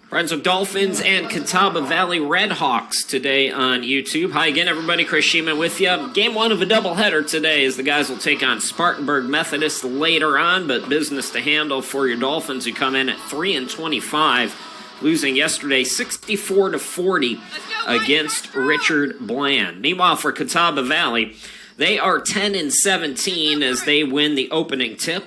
Brunswick Dolphins and Catawba Valley Redhawks today on YouTube. Hi again, everybody. Chris Sheeman with you. Game one of a doubleheader today as the guys will take on Spartanburg Methodist later on, but business to handle for your Dolphins who come in at 3-25, losing yesterday 64-40 against Richard Bland. Meanwhile, for Catawba Valley, they are 10-17 as they win the opening tip.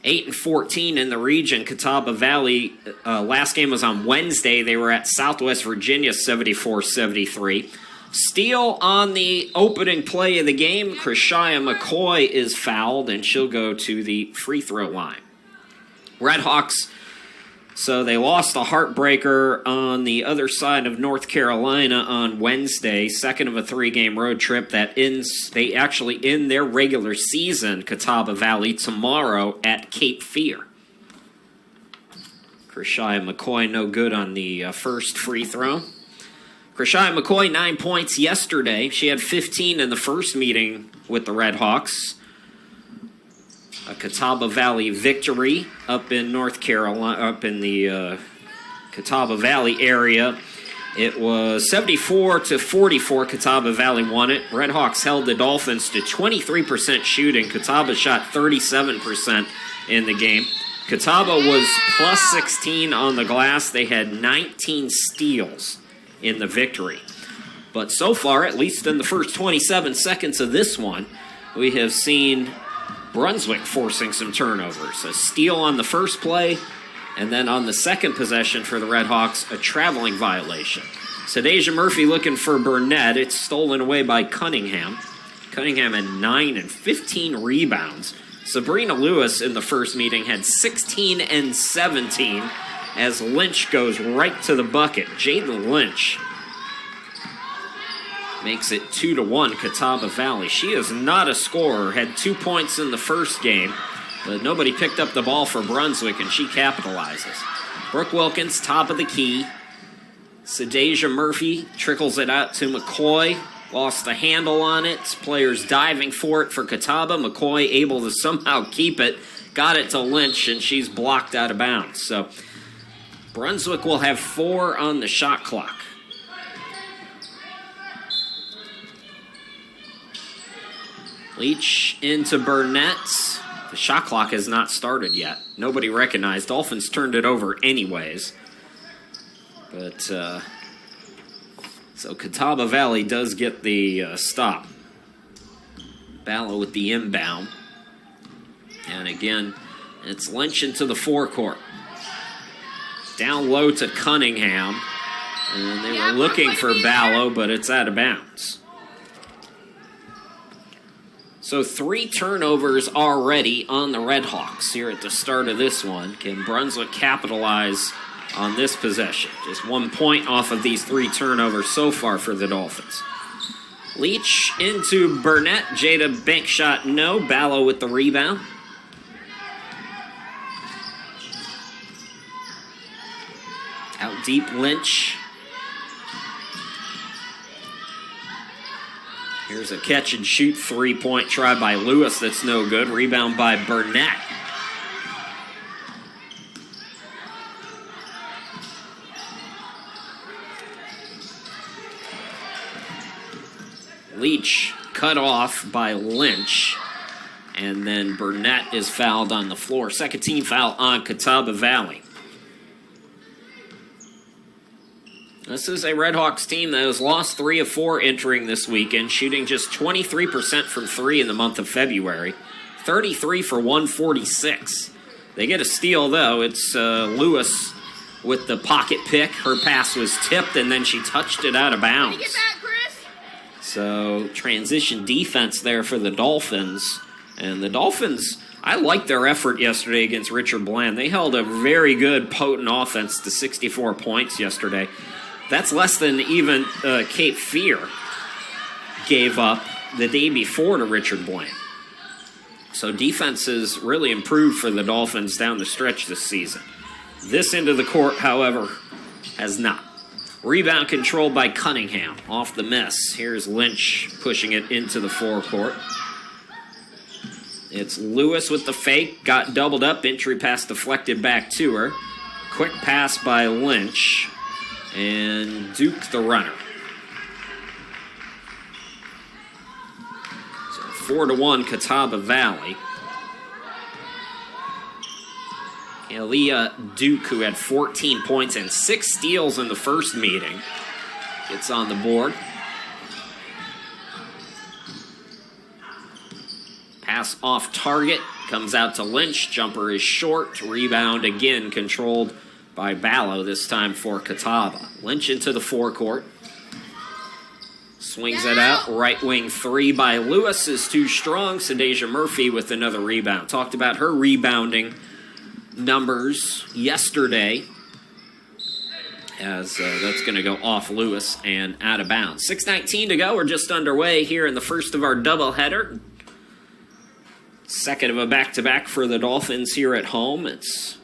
8-14 in the region. Catawba Valley, last game was on Wednesday. They were at Southwest Virginia 74-73. Steal on the opening play of the game. Krishaya McCoy is fouled, and she'll go to the free throw line. Redhawks, so they lost a heartbreaker on the other side of North Carolina on Wednesday, second of a three-game road trip that ends, they actually end their regular season, Catawba Valley, tomorrow at Cape Fear. Krishaya McCoy no good on the first free throw. Krishaya McCoy, 9 points yesterday. She had 15 in the first meeting with the Redhawks. A Catawba Valley victory up in North Carolina, up in the Catawba Valley area. It was 74-44. Catawba Valley won it. Redhawks held the Dolphins to 23% shooting. Catawba shot 37% in the game. Catawba was plus 16 on the glass. They had 19 steals in the victory. But so far, at least in the first 27 seconds of this one, we have seen Brunswick forcing some turnovers. A steal on the first play, and then on the second possession for the Redhawks, a traveling violation. Sadasia Murphy looking for Burnett. It's stolen away by Cunningham. Cunningham had 9 and 15 rebounds. Sabrina Lewis in the first meeting had 16 and 17 as Lynch goes right to the bucket. Jaden Lynch makes it 2-1 Catawba Valley. She is not a scorer. Had 2 points in the first game, but nobody picked up the ball for Brunswick, and she capitalizes. Brooke Wilkins, top of the key. Sadasia Murphy trickles it out to McCoy. Lost the handle on it. Players diving for it for Catawba. McCoy able to somehow keep it. Got it to Lynch, and she's blocked out of bounds. So Brunswick will have 4 on the shot clock. Leach into Burnett. The shot clock has not started yet. Nobody recognized. Dolphins turned it over anyways. But, so Catawba Valley does get the stop. Ballo with the inbound. And again, it's Lynch into the forecourt. Down low to Cunningham. And they were looking for Ballo, but it's out of bounds. So 3 turnovers already on the Redhawks here at the start of this one. Can Brunswick capitalize on this possession? Just 1 point off of these 3 turnovers so far for the Dolphins. Leach into Burnett. Jada bank shot no. Ballo with the rebound. Out deep Lynch. Here's a catch-and-shoot 3-point try by Lewis that's no good. Rebound by Burnett. Leach cut off by Lynch. And then Burnett is fouled on the floor. Second team foul on Catawba Valley. This is a Redhawks team that has lost 3 of 4 entering this weekend, shooting just 23% from 3 in the month of February, 33 for 146. They get a steal, though. It's Lewis with the pocket pick. Her pass was tipped, and then she touched it out of bounds. Get that, Chris? So transition defense there for the Dolphins. And the Dolphins, I liked their effort yesterday against Richard Bland. They held a very good, potent offense to 64 points yesterday. That's less than even Cape Fear gave up the day before to Richard Bland. So defense has really improved for the Dolphins down the stretch this season. This end of the court, however, has not. Rebound controlled by Cunningham off the miss. Here's Lynch pushing it into the forecourt. It's Lewis with the fake. Got doubled up. Entry pass deflected back to her. Quick pass by Lynch. And Duke the runner. So 4-1 Catawba Valley. Aaliyah Duke, who had 14 points and 6 steals in the first meeting, gets on the board. Pass off target, comes out to Lynch. Jumper is short. Rebound again controlled by Ballo, this time for Catawba. Lynch into the forecourt. Swings it out. Right wing 3 by Lewis is too strong. Sadeja Murphy with another rebound. Talked about her rebounding numbers yesterday, as that's going to go off Lewis and out of bounds. 6:19 to go. We're just underway here in the first of our doubleheader. Second of a back-to-back for the Dolphins here at home. It's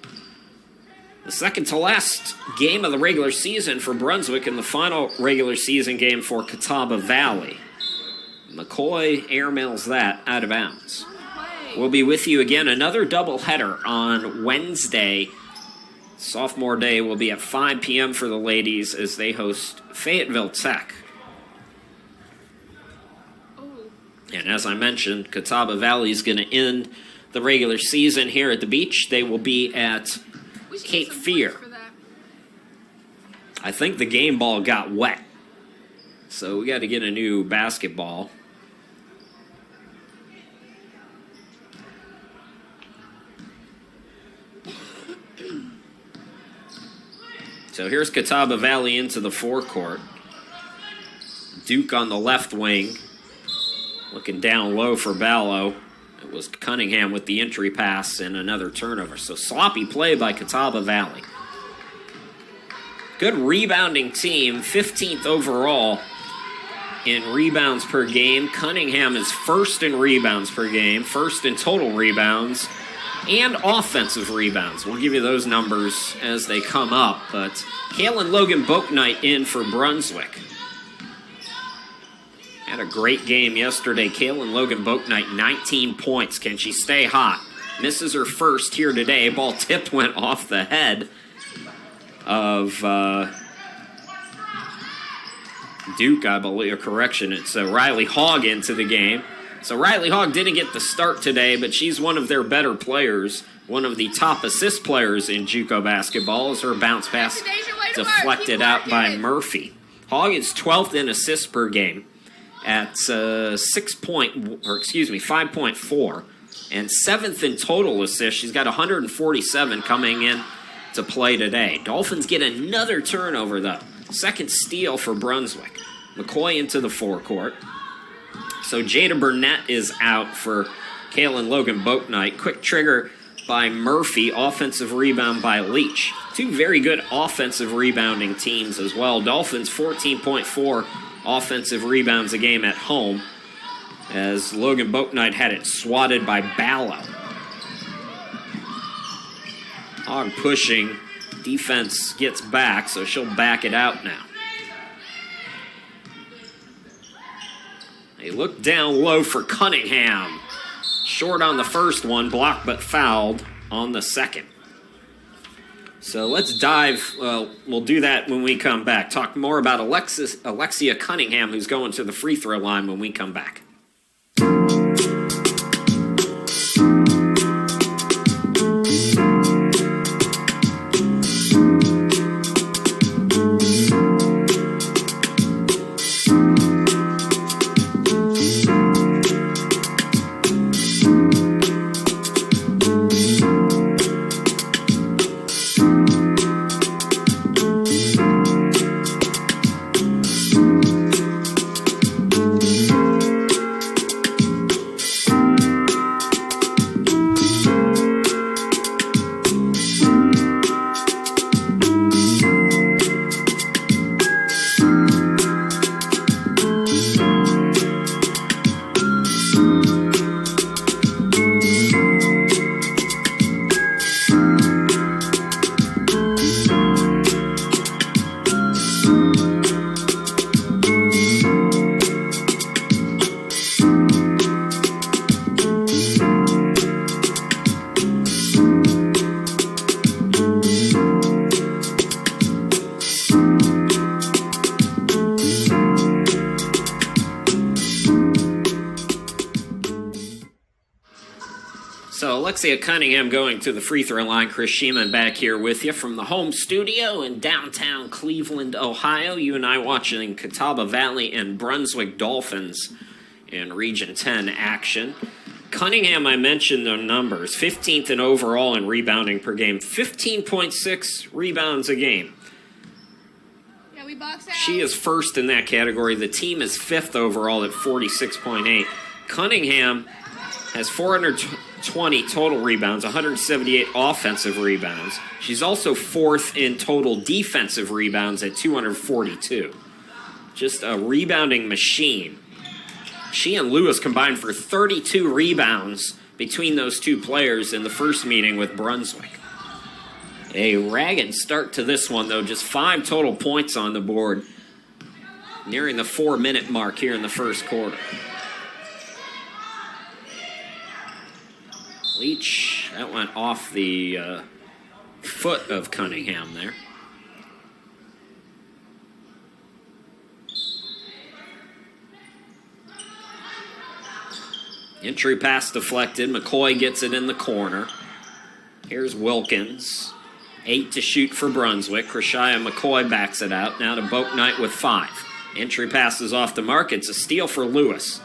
the second to last game of the regular season for Brunswick and the final regular season game for Catawba Valley. McCoy airmails that out of bounds. We'll be with you again, another doubleheader on Wednesday. Sophomore Day will be at 5 p.m. for the ladies as they host Fayetteville Tech. And as I mentioned, Catawba Valley is going to end the regular season here at the beach. They will be at Cape Fear. I think the game ball got wet, so we got to get a new basketball. So here's Catawba Valley into the forecourt. Duke on the left wing. Looking down low for Ballo. It was Cunningham with the entry pass and another turnover. So sloppy play by Catawba Valley. Good rebounding team. 15th overall in rebounds per game. Cunningham is first in rebounds per game. First in total rebounds. And offensive rebounds. We'll give you those numbers as they come up. But Kaylin Logan Boaknight in for Brunswick. Had a great game yesterday. Kaylin Logan Boaknight, 19 points. Can she stay hot? Misses her first here today. Ball tipped, went off the head of Duke, I believe. Correction, it's Riley Hogg into the game. So Riley Hogg didn't get the start today, but she's one of their better players, one of the top assist players in JUCO basketball, as her bounce pass deflected out by Murphy. Hogg is 12th in assists per game at 5.4, and 7th in total assists. She's got 147 coming in to play today. Dolphins get another turnover, though. Second steal for Brunswick. McCoy into the forecourt. So Jada Burnett is out for Kaylin Logan Boaknight. Quick trigger by Murphy. Offensive rebound by Leach. Two very good offensive rebounding teams as well. Dolphins 14.4 offensive rebounds a game at home, as Logan Boaknight had it swatted by Ballo. Hogg pushing. Defense gets back, so she'll back it out now. They look down low for Cunningham. Short on the first one, blocked but fouled on the second. So let's dive. We'll do that when we come back. Talk more about Alexia Cunningham, who's going to the free throw line when we come back. So Alexia Cunningham going to the free throw line. Chris Sheeman back here with you from the home studio in downtown Cleveland, Ohio. You and I watching Catawba Valley and Brunswick Dolphins in Region 10 action. Cunningham, I mentioned the numbers, 15th in overall in rebounding per game, 15.6 rebounds a game. Yeah, we box out. She is first in that category. The team is 5th overall at 46.8. Cunningham has 420 total rebounds, 178 offensive rebounds. She's also 4th in total defensive rebounds at 242. Just a rebounding machine. She and Lewis combined for 32 rebounds between those two players in the first meeting with Brunswick. A ragged start to this one, though. Just 5 total points on the board, nearing the 4-minute mark here in the first quarter. Leach, that went off the foot of Cunningham there. Entry pass deflected. McCoy gets it in the corner. Here's Wilkins. 8 to shoot for Brunswick. Krishaya McCoy backs it out. Now to Boaknight with 5. Entry pass is off the mark. It's a steal for Lewis.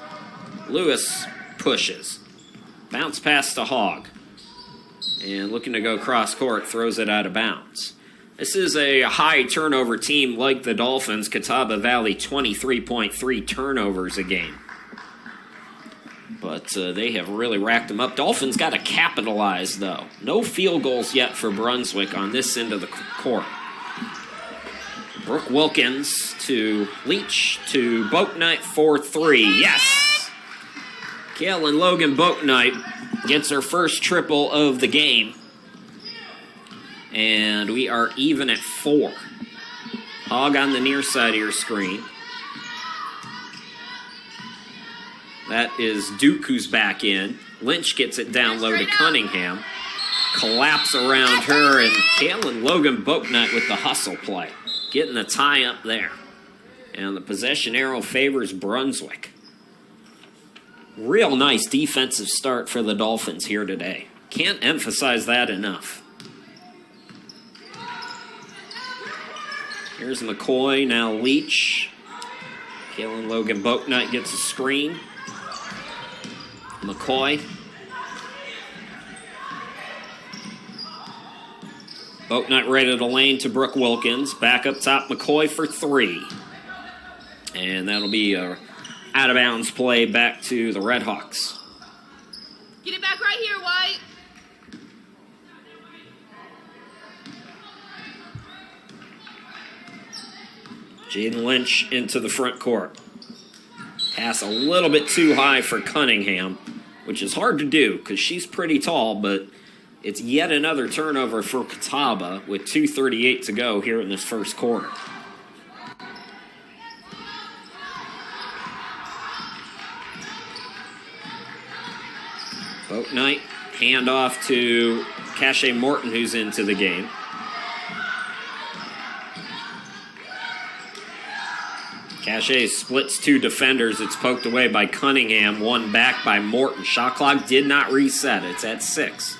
Lewis pushes. Bounce pass to Hogg. And looking to go cross court, throws it out of bounds. This is a high turnover team like the Dolphins. Catawba Valley, 23.3 turnovers a game. But they have really racked them up. Dolphins got to capitalize, though. No field goals yet for Brunswick on this end of the court. Brooke Wilkins to Leach to Boaknight for 3. Yes! Kaylin Logan Boaknight gets her first triple of the game. And we are even at 4. Hogg on the near side of your screen. That is Duke who's back in. Lynch gets it down low to Cunningham. Collapse around her, and Kaylin Logan Boaknight with the hustle play. Getting the tie up there. And the possession arrow favors Brunswick. Real nice defensive start for the Dolphins here today. Can't emphasize that enough. Here's McCoy, now Leach. Kaylin Logan Boaknight gets a screen. McCoy. Boaknight right at the lane to Brooke Wilkins. Back up top, McCoy for 3. And that'll be a out-of-bounds play back to the Red Hawks. Get it back right here, White. Jaden Lynch into the front court. Pass a little bit too high for Cunningham, which is hard to do because she's pretty tall, but it's yet another turnover for Catawba with 2:38 to go here in this first quarter. Boaknight, handoff to Cache Morton, who's into the game. Cache splits 2 defenders. It's poked away by Cunningham. 1 back by Morton. Shot clock did not reset. It's at 6.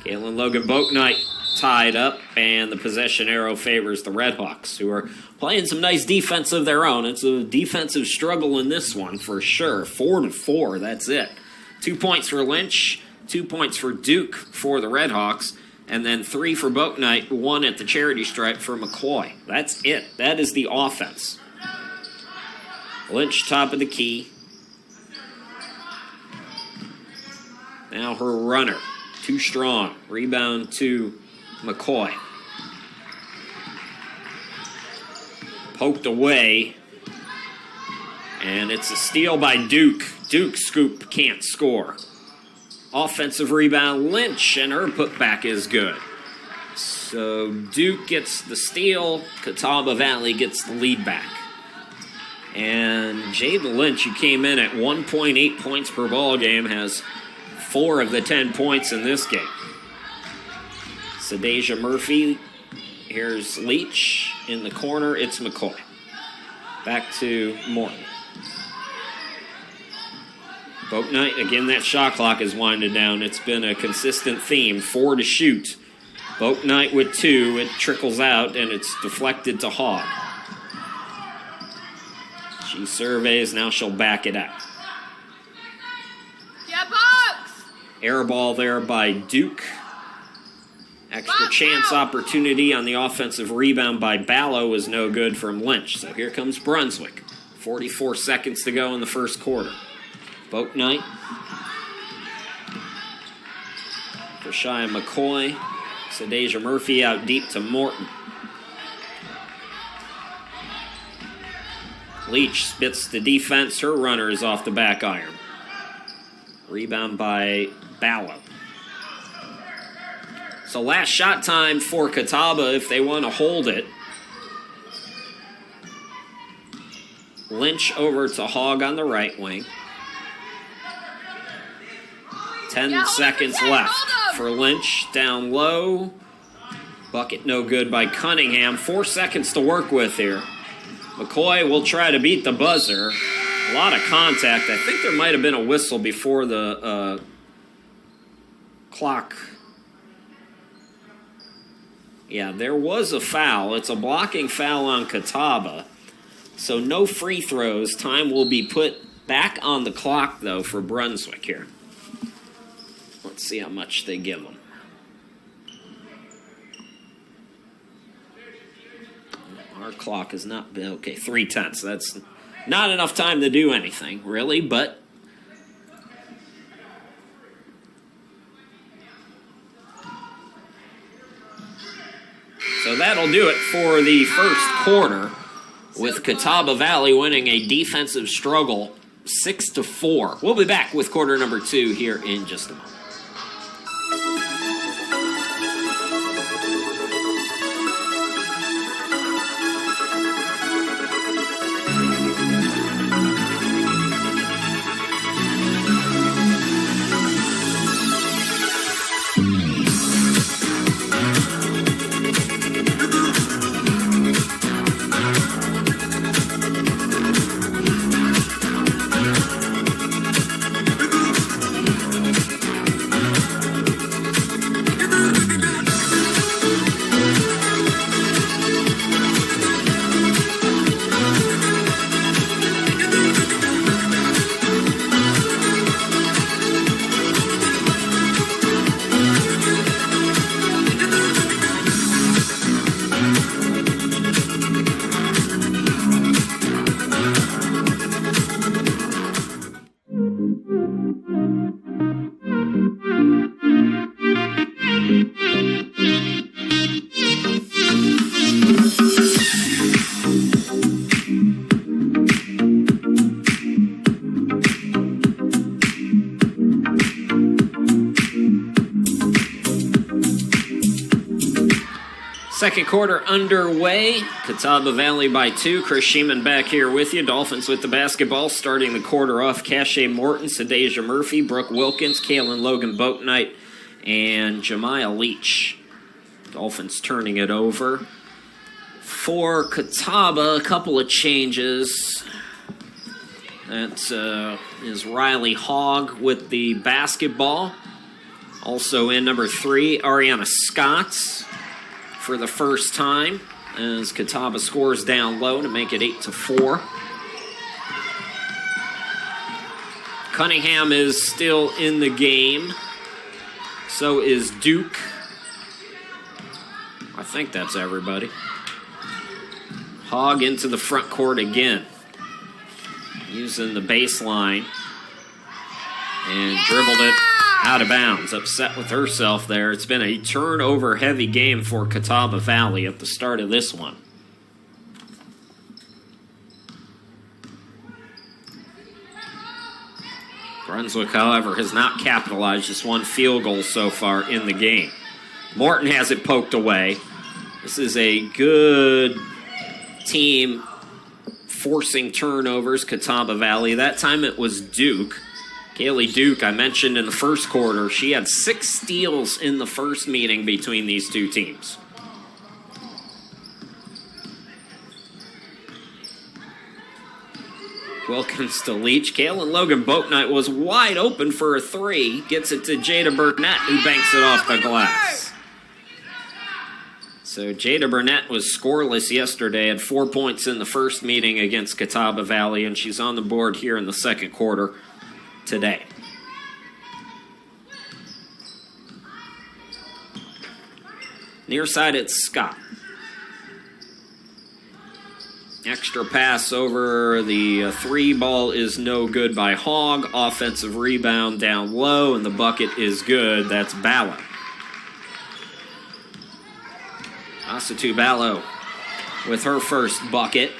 Kaylin Logan Boaknight tied up, and the possession arrow favors the Red Hawks, who are playing some nice defense of their own. It's a defensive struggle in this one for sure. 4-4, that's it. 2 points for Lynch, 2 points for Duke for the Red Hawks, and then 3 for Boaknight, 1 at the charity stripe for McCoy. That's it. That is the offense. Lynch top of the key. Now her runner. Too strong. Rebound to McCoy. Poked away. And it's a steal by Duke. Duke scoop can't score. Offensive rebound, Lynch, and her putback is good. So Duke gets the steal. Catawba Valley gets the lead back. And Jaden Lynch, who came in at 1.8 points per ball game, has 4 of the 10 points in this game. Sadasia Murphy. Here's Leach in the corner. It's McCoy. Back to Morton. Boat Knight, again, that shot clock is winding down. It's been a consistent theme. 4 to shoot. Boat Knight with 2. It trickles out, and it's deflected to Hogg. She surveys. Now she'll back it out. Yeah, box! Air ball there by Duke. Extra chance opportunity on the offensive rebound by Ballo was no good from Lynch. So here comes Brunswick. 44 seconds to go in the first quarter. Boat Knight. Krishia McCoy. Sadeja Murphy out deep to Morton. Leach spits the defense. Her runner is off the back iron. Rebound by Ballo. So last shot time for Catawba if they want to hold it. Lynch over to Hogg on the right wing. 10 seconds left for Lynch. Down low. Bucket no good by Cunningham. 4 seconds to work with here. McCoy will try to beat the buzzer. A lot of contact. I think there might have been a whistle before the clock. Yeah, there was a foul. It's a blocking foul on Catawba. So no free throws. Time will be put back on the clock, though, for Brunswick here. Let's see how much they give them. Our clock has not been... Okay, 3/10. That's not enough time to do anything, really, but... So that'll do it for the first quarter, with Catawba Valley winning a defensive struggle 6-4. We'll be back with quarter number 2 here in just a moment. Second quarter underway. Catawba Valley by 2. Chris Sheeman back here with you. Dolphins with the basketball, starting the quarter off. Cache Morton, Sadeja Murphy, Brooke Wilkins, Kaylin Logan Boat Knight, and Jemiah Leach. Dolphins turning it over. For Catawba, a couple of changes. That is Riley Hogg with the basketball. Also in number 3, Ariana Scott for the first time as Catawba scores down low to make it 8-4. Cunningham is still in the game. So is Duke. I think that's everybody. Hogg into the front court again. Using the baseline. And dribbled it out of bounds. Upset with herself there. It's been a turnover-heavy game for Catawba Valley at the start of this one. Brunswick, however, has not capitalized. Just one field goal so far in the game. Morton has it poked away. This is a good team forcing turnovers, Catawba Valley. That time it was Duke. Kaylee Duke, I mentioned in the first quarter, she had 6 steals in the first meeting between these two teams. Wilkins to Leach. Kaylin Logan Boatnight was wide open for a three. Gets it to Jada Burnett, who banks it off the glass. So Jada Burnett was scoreless yesterday, had 4 points in the first meeting against Catawba Valley, and she's on the board here in the second quarter today. Near side, it's Scott. Extra pass over the three ball is no good by Hogg. Offensive rebound down low, and the bucket is good. That's Ballo. Asatu Ballo with her first bucket.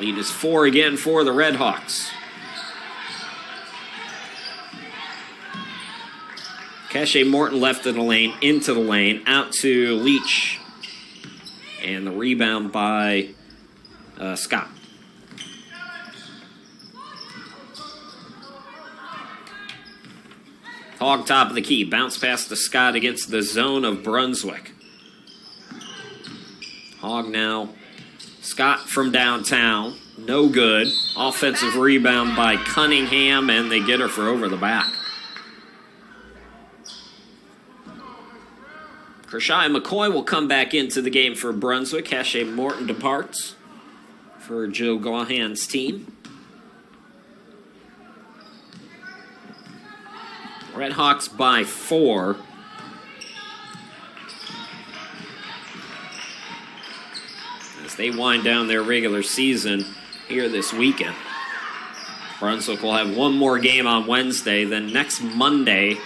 Lead is 4 again for the Red Hawks. Cache Morton left of the lane, into the lane, out to Leach. And the rebound by Scott. Hogg top of the key. Bounce pass to Scott against the zone of Brunswick. Hogg now. Scott from downtown. No good. Offensive rebound by Cunningham, and they get her for over the back. Krishai McCoy will come back into the game for Brunswick. Cache Morton departs for Joe Gaughan's team. Red Hawks by 4. As they wind down their regular season here this weekend. Brunswick will have one more game on Wednesday. Then next Monday,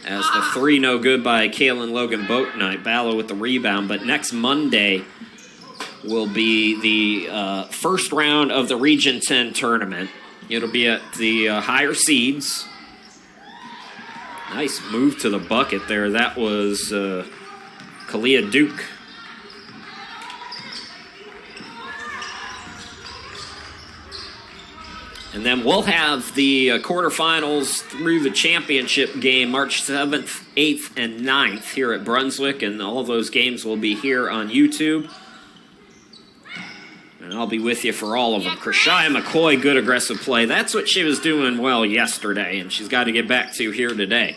as the three no good by Kaylin Logan Boatnight. Ballo with the rebound. But next Monday will be the first round of the Region 10 tournament. It'll be at the higher seeds. Nice move to the bucket there. That was Kalia Duke. And then we'll have the quarterfinals through the championship game March 7th, 8th, and 9th here at Brunswick. And all of those games will be here on YouTube. And I'll be with you for all of them. Krishai McCoy, good aggressive play. That's what she was doing well yesterday, and she's got to get back to here today.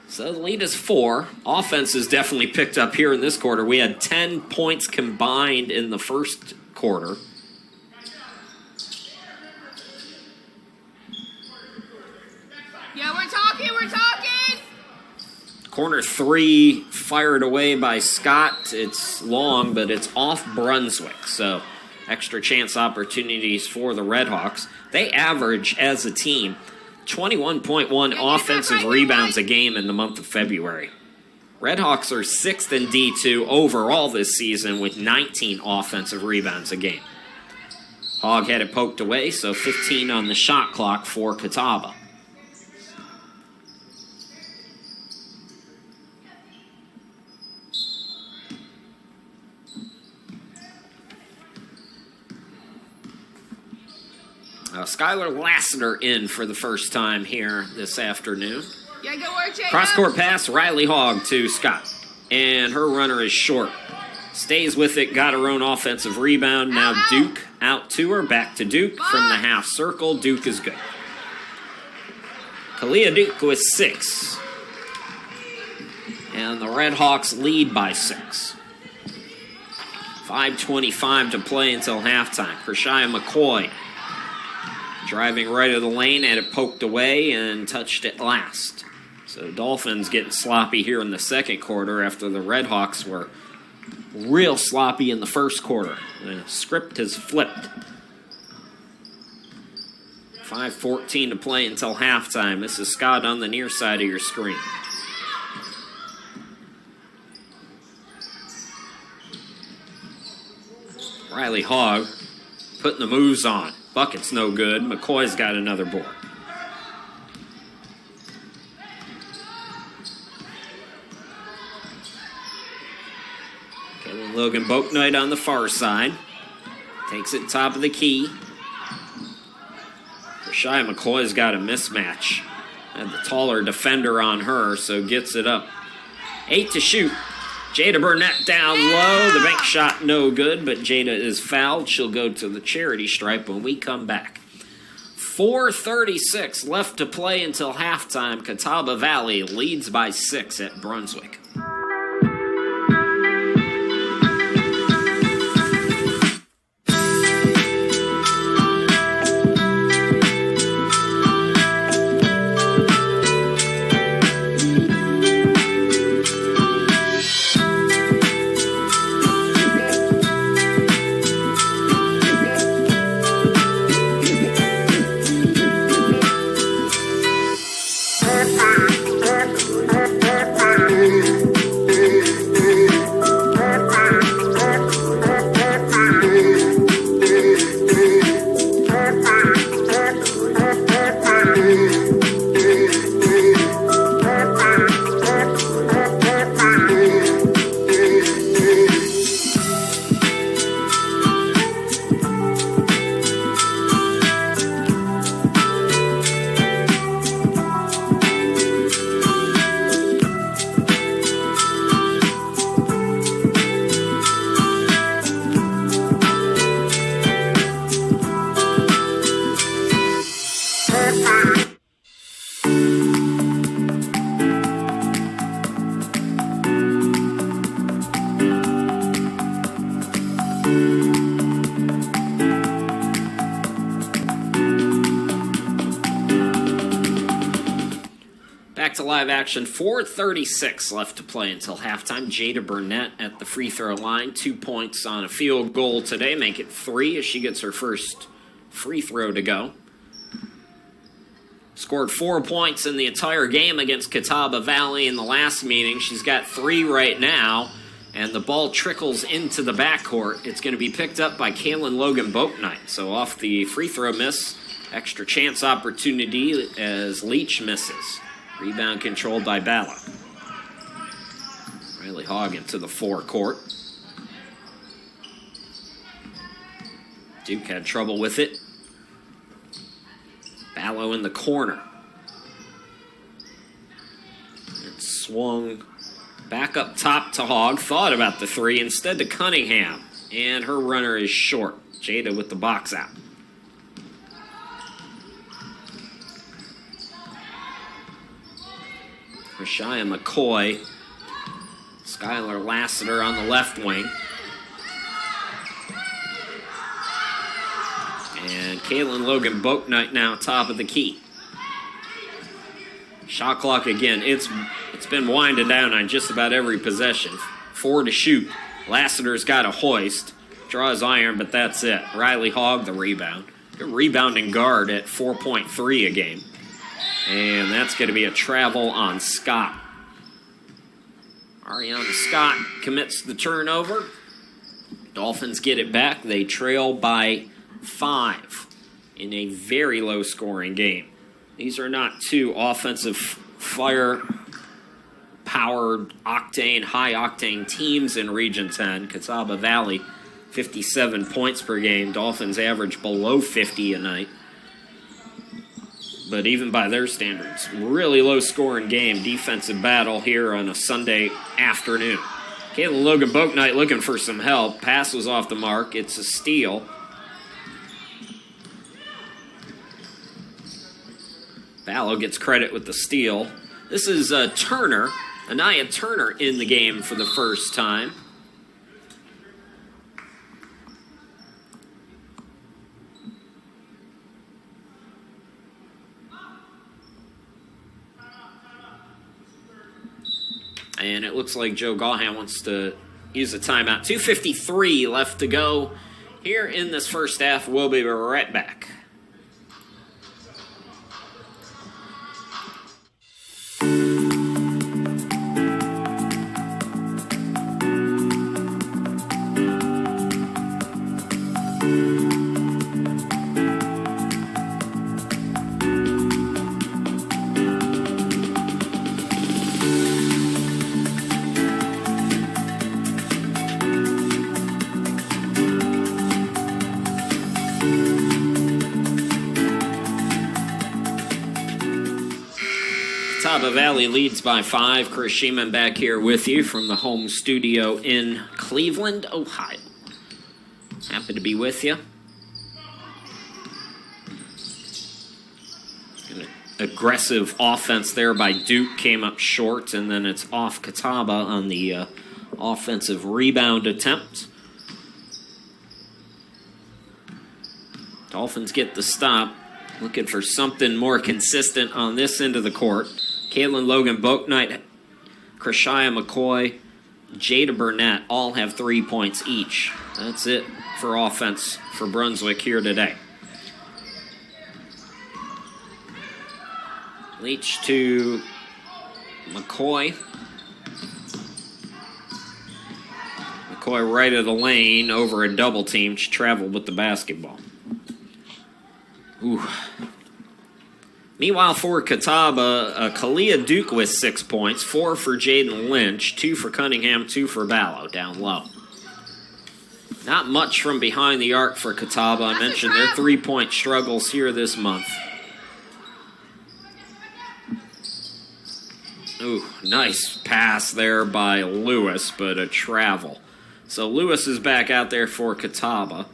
So the lead is 4. Offense is definitely picked up here in this quarter. We had 10 points combined in the first quarter. Yeah, we're talking! Corner 3 fired away by Scott. It's long, but it's off Brunswick. So extra chance opportunities for the Red Hawks. They average, as a team, 21.1 offensive rebounds a game in the month of February. Red Hawks are 6th in D2 overall this season with 19 offensive rebounds a game. Hogg had it poked away, so 15 on the shot clock for Catawba. Skylar Lassiter in for the first time here this afternoon. Yeah, good work, Jacob. Cross-court pass, Riley Hogg to Scott. And her runner is short. Stays with it, got her own offensive rebound. Now Duke out to her, back to Duke from the half circle. Duke is good. Kalia Duke with 6. And the Red Hawks lead by 6. 5:25 to play until halftime. Krishai McCoy driving right of the lane, had it poked away and touched it last. So Dolphins getting sloppy here in the second quarter after the Red Hawks were real sloppy in the first quarter. The script has flipped. 5:14 to play until halftime. This is Scott on the near side of your screen. Riley Hogg putting the moves on. Bucket's no good. McCoy's got another board. Kaylin Logan Boatnight on the far side. Takes it top of the key. Krishai McCoy's got a mismatch. Had the taller defender on her, so gets it up. 8 to shoot. Jada Burnett down low. The bank shot no good, but Jada is fouled. She'll go to the charity stripe when we come back. 4:36 left to play until halftime. Catawba Valley leads by 6 at Brunswick. Back to live action. 4:36 left to play until halftime. Jada Burnett at the free throw line. 2 points on a field goal today. Make it 3 as she gets her first free throw to go. Scored 4 points in the entire game against Catawba Valley in the last meeting. She's got 3 right now, and the ball trickles into the backcourt. It's going to be picked up by Kaylin Logan Boatnight. So off the free throw miss, extra chance opportunity as Leach misses. Rebound controlled by Bala. Riley Hogg into the forecourt. Duke had trouble with it. Ballo in the corner. It swung back up top to Hogg. Thought about the 3. Instead to Cunningham. And her runner is short. Jada with the box out. Rashaya McCoy. Skylar Lassiter on the left wing. And Kaylin Logan Boatnight now top of the key. Shot clock again. It's been winding down on just about every possession. 4 to shoot. Lassiter's got a hoist. Draws iron, but that's it. Riley Hogg the rebound. Good rebounding guard at 4.3 a game. And that's going to be a travel on Scott. Ariana Scott commits the turnover. Dolphins get it back. They trail by 5 in a very low-scoring game. These are not two offensive fire-powered, high-octane teams in Region 10. Catawba Valley, 57 points per game. Dolphins average below 50 a night. But even by their standards, really low-scoring game. Defensive battle here on a Sunday afternoon. Kaylin Logan Boatnight looking for some help. Pass was off the mark. It's a steal. Ballo gets credit with the steal. This is Turner, Anaya Turner in the game for the first time. And it looks like Joe Gahan wants to use a timeout. 2:53 left to go here in this first half. We'll be right back. Catawba Valley leads by 5. Chris Sheeman back here with you from the home studio in Cleveland, Ohio. Happy to be with you. An aggressive offense there by Duke came up short, and then it's off Catawba on the offensive rebound attempt. Dolphins get the stop. Looking for something more consistent on this end of the court. Caitlin Logan Boaknight, Krishia McCoy, Jada Burnett all have 3 points each. That's it for offense for Brunswick here today. Leach to McCoy. McCoy right of the lane over a double team. She traveled with the basketball. Ooh. Meanwhile, for Catawba, Kalia Duke with 6 points, 4 for Jaden Lynch, 2 for Cunningham, 2 for Ballo down low. Not much from behind the arc for Catawba. I mentioned their 3-point struggles here this month. Ooh, nice pass there by Lewis, but a travel. So Lewis is back out there for Catawba.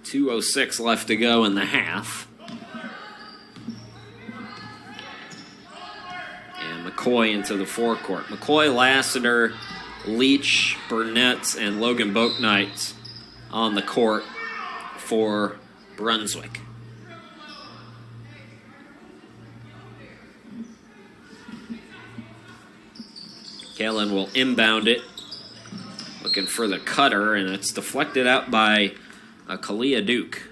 2:06 left to go in the half. And McCoy into the forecourt. McCoy, Lassiter, Leach, Burnett, and Logan Boaknight on the court for Brunswick. Kellen will inbound it. Looking for the cutter, and it's deflected out by Kalia Duke.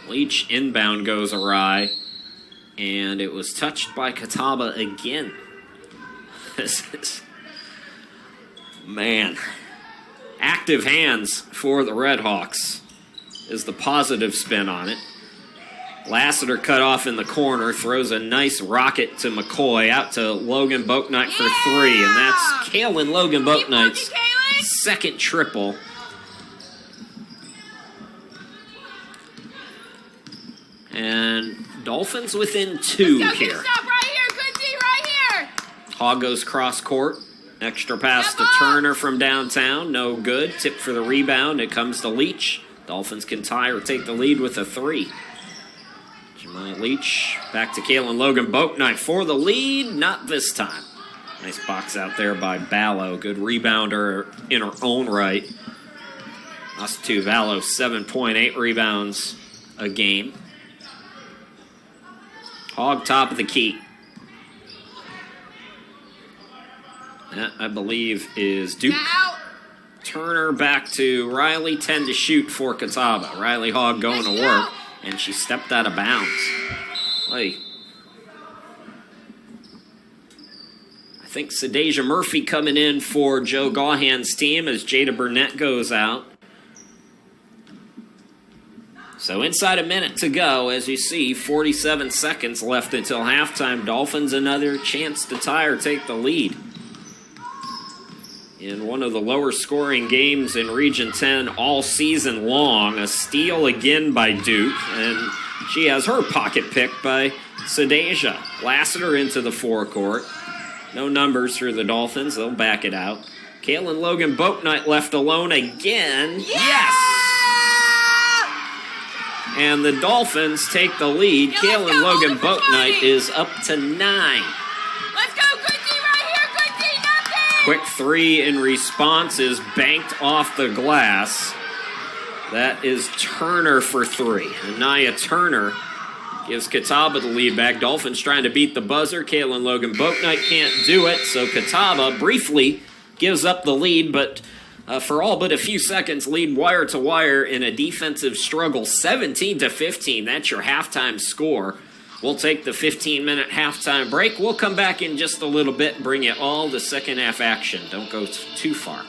Leach inbound goes awry, and it was touched by Catawba again. This is, man, active hands for the Redhawks is the positive spin on it. Lassiter cut off in the corner, throws a nice rocket to McCoy, out to Logan Boaknight for 3, and that's Kaylin Logan Boaknight's second triple. And Dolphins within 2 here. Stop right here, good D right here. Hogg goes cross court. Extra pass to Turner from downtown, no good. Tip for the rebound, it comes to Leach. Dolphins can tie or take the lead with a 3. Jemai Leach back to Kaylin Logan Boaknight for the lead. Not this time. Nice box out there by Ballo. Good rebounder in her own right. Us to Ballo, 7.8 rebounds a game. Hogg top of the key. That, I believe, is Duke. Turner back to Riley, 10 to shoot for Catawba. Riley Hogg going to work. And she stepped out of bounds. Hey. I think Sadeja Murphy coming in for Joe Gaughan's team as Jada Burnett goes out. So inside a minute to go, as you see, 47 seconds left until halftime. Dolphins another chance to tie or take the lead. In one of the lower scoring games in Region 10 all season long, a steal again by Duke, and she has her pocket picked by Sadeja. Lassiter into the forecourt. No numbers for the Dolphins, they'll back it out. Kaylin Logan Boaknight left alone again. Yes! And the Dolphins take the lead. Kaylin Logan Boaknight is up to 9. Quick 3 in response is banked off the glass. That is Turner for 3. Anaya Turner gives Catawba the lead back. Dolphins trying to beat the buzzer. Kaylin Logan Boaknight can't do it, so Catawba briefly gives up the lead, but for all but a few seconds, lead wire to wire in a defensive struggle, 17-15. That's your halftime score. We'll take the 15-minute halftime break. We'll come back in just a little bit and bring you all the second half action. Don't go too far.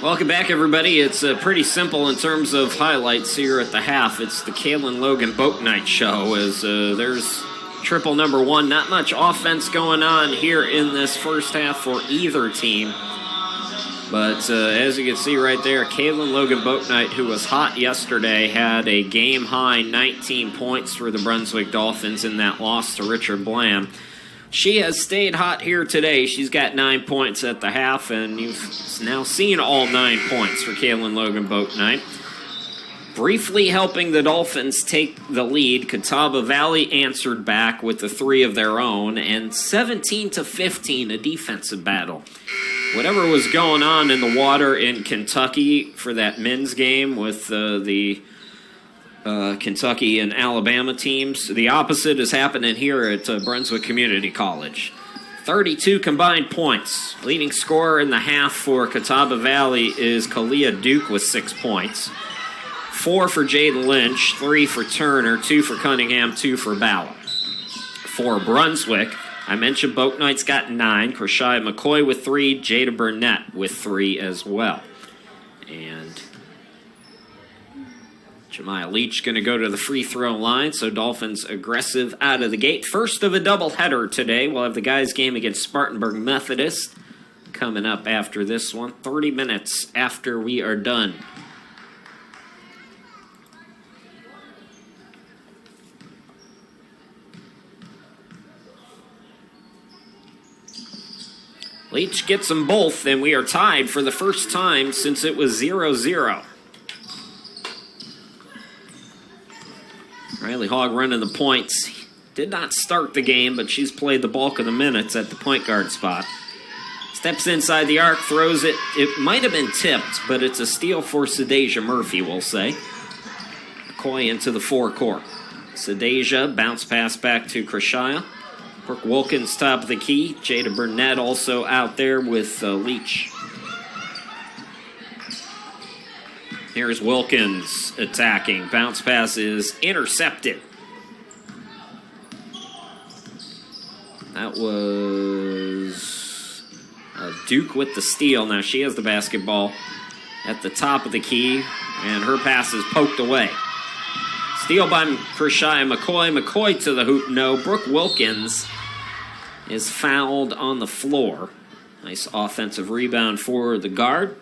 Welcome back, everybody. It's pretty simple in terms of highlights here at the half. It's the Kalen Logan Boat Night show as there's triple number one. Not much offense going on here in this first half for either team. But as you can see right there, Kalen Logan Boat Night, who was hot yesterday, had a game-high 19 points for the Brunswick Dolphins in that loss to Richard Blam. She has stayed hot here today. She's got 9 points at the half, and you've now seen all 9 points for Kalen Logan Boat Night. Briefly helping the Dolphins take the lead, Catawba Valley answered back with the 3 of their own, and 17-15, a defensive battle. Whatever was going on in the water in Kentucky for that men's game with the Kentucky and Alabama teams, the opposite is happening here at Brunswick Community College. 32 combined points. Leading scorer in the half for Catawba Valley is Kalia Duke with 6 points. 4 for Jaden Lynch, 3 for Turner, 2 for Cunningham, 2 for Ballard. For Brunswick, I mentioned Boat Knight's got 9. Krishai McCoy with 3. Jada Burnett with 3 as well. And Jemiah Leach going to go to the free throw line, so Dolphins aggressive out of the gate. First of a doubleheader today. We'll have the guys' game against Spartanburg Methodist coming up after this one. 30 minutes after we are done. Leach gets them both, and we are tied for the first time since it was 0-0. Riley Hogg running the points. Did not start the game, but she's played the bulk of the minutes at the point guard spot. Steps inside the arc, throws it. It might have been tipped, but it's a steal for Sadeja Murphy, we'll say. McCoy into the forecourt. Sadeja, bounce pass back to Krishaya. Brooke Wilkins top of the key. Jada Burnett also out there with Leach. Here's Wilkins attacking. Bounce pass is intercepted. That was Duke with the steal. Now she has the basketball at the top of the key, and her pass is poked away. Steal by Krishai McCoy. McCoy to the hoop, no. Brooke Wilkins is fouled on the floor. Nice offensive rebound for the guard.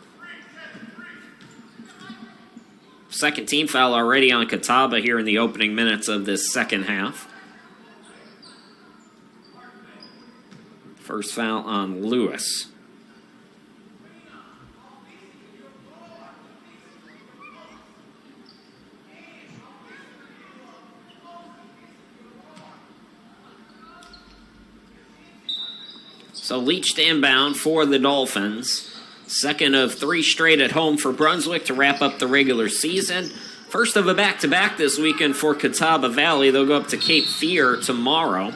Second team foul already on Catawba here in the opening minutes of this second half. First foul on Lewis. So Leach to inbound for the Dolphins. Second of 3 straight at home for Brunswick to wrap up the regular season. First of a back-to-back this weekend for Catawba Valley. They'll go up to Cape Fear tomorrow.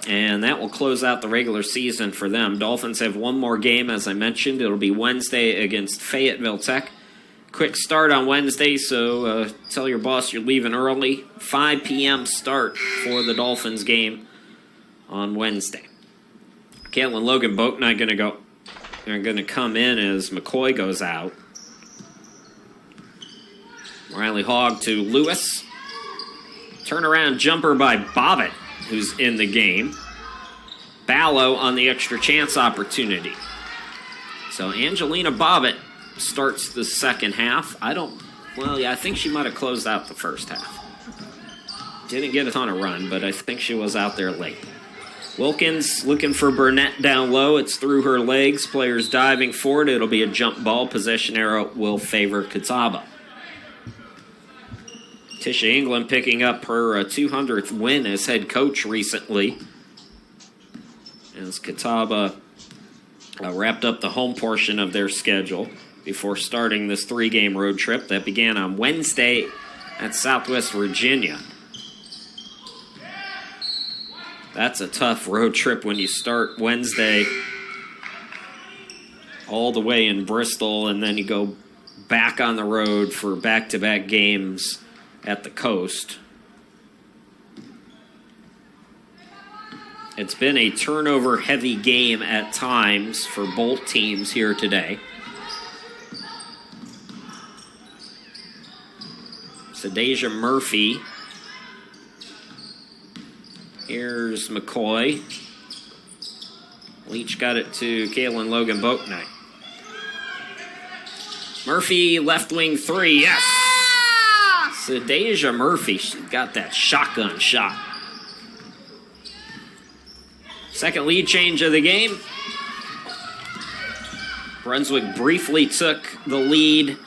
And that will close out the regular season for them. Dolphins have one more game, as I mentioned. It'll be Wednesday against Fayetteville Tech. Quick start on Wednesday, so tell your boss you're leaving early. 5 p.m. start for the Dolphins game on Wednesday. Kalen Logan Boat Night going to come in as McCoy goes out. Riley Hogg to Lewis. Turnaround jumper by Bobbitt, who's in the game. Ballo on the extra chance opportunity. So Angelina Bobbitt starts the second half. I think she might have closed out the first half. Didn't get a ton of run, but I think she was out there late. Wilkins looking for Burnett down low. It's through her legs. Players diving forward. It'll be a jump ball. Possession arrow will favor Catawba. Tisha England picking up her 200th win as head coach recently. As Catawba wrapped up the home portion of their schedule before starting this 3-game road trip that began on Wednesday at Southwest Virginia. That's a tough road trip when you start Wednesday all the way in Bristol and then you go back on the road for back-to-back games at the coast. It's been a turnover-heavy game at times for both teams here today. Deja Murphy. Here's McCoy. Leach got it to Kaylin Logan Boatnight. Murphy, left wing 3, yes! Deja Murphy, she got that shotgun shot. Second lead change of the game. Brunswick briefly took the lead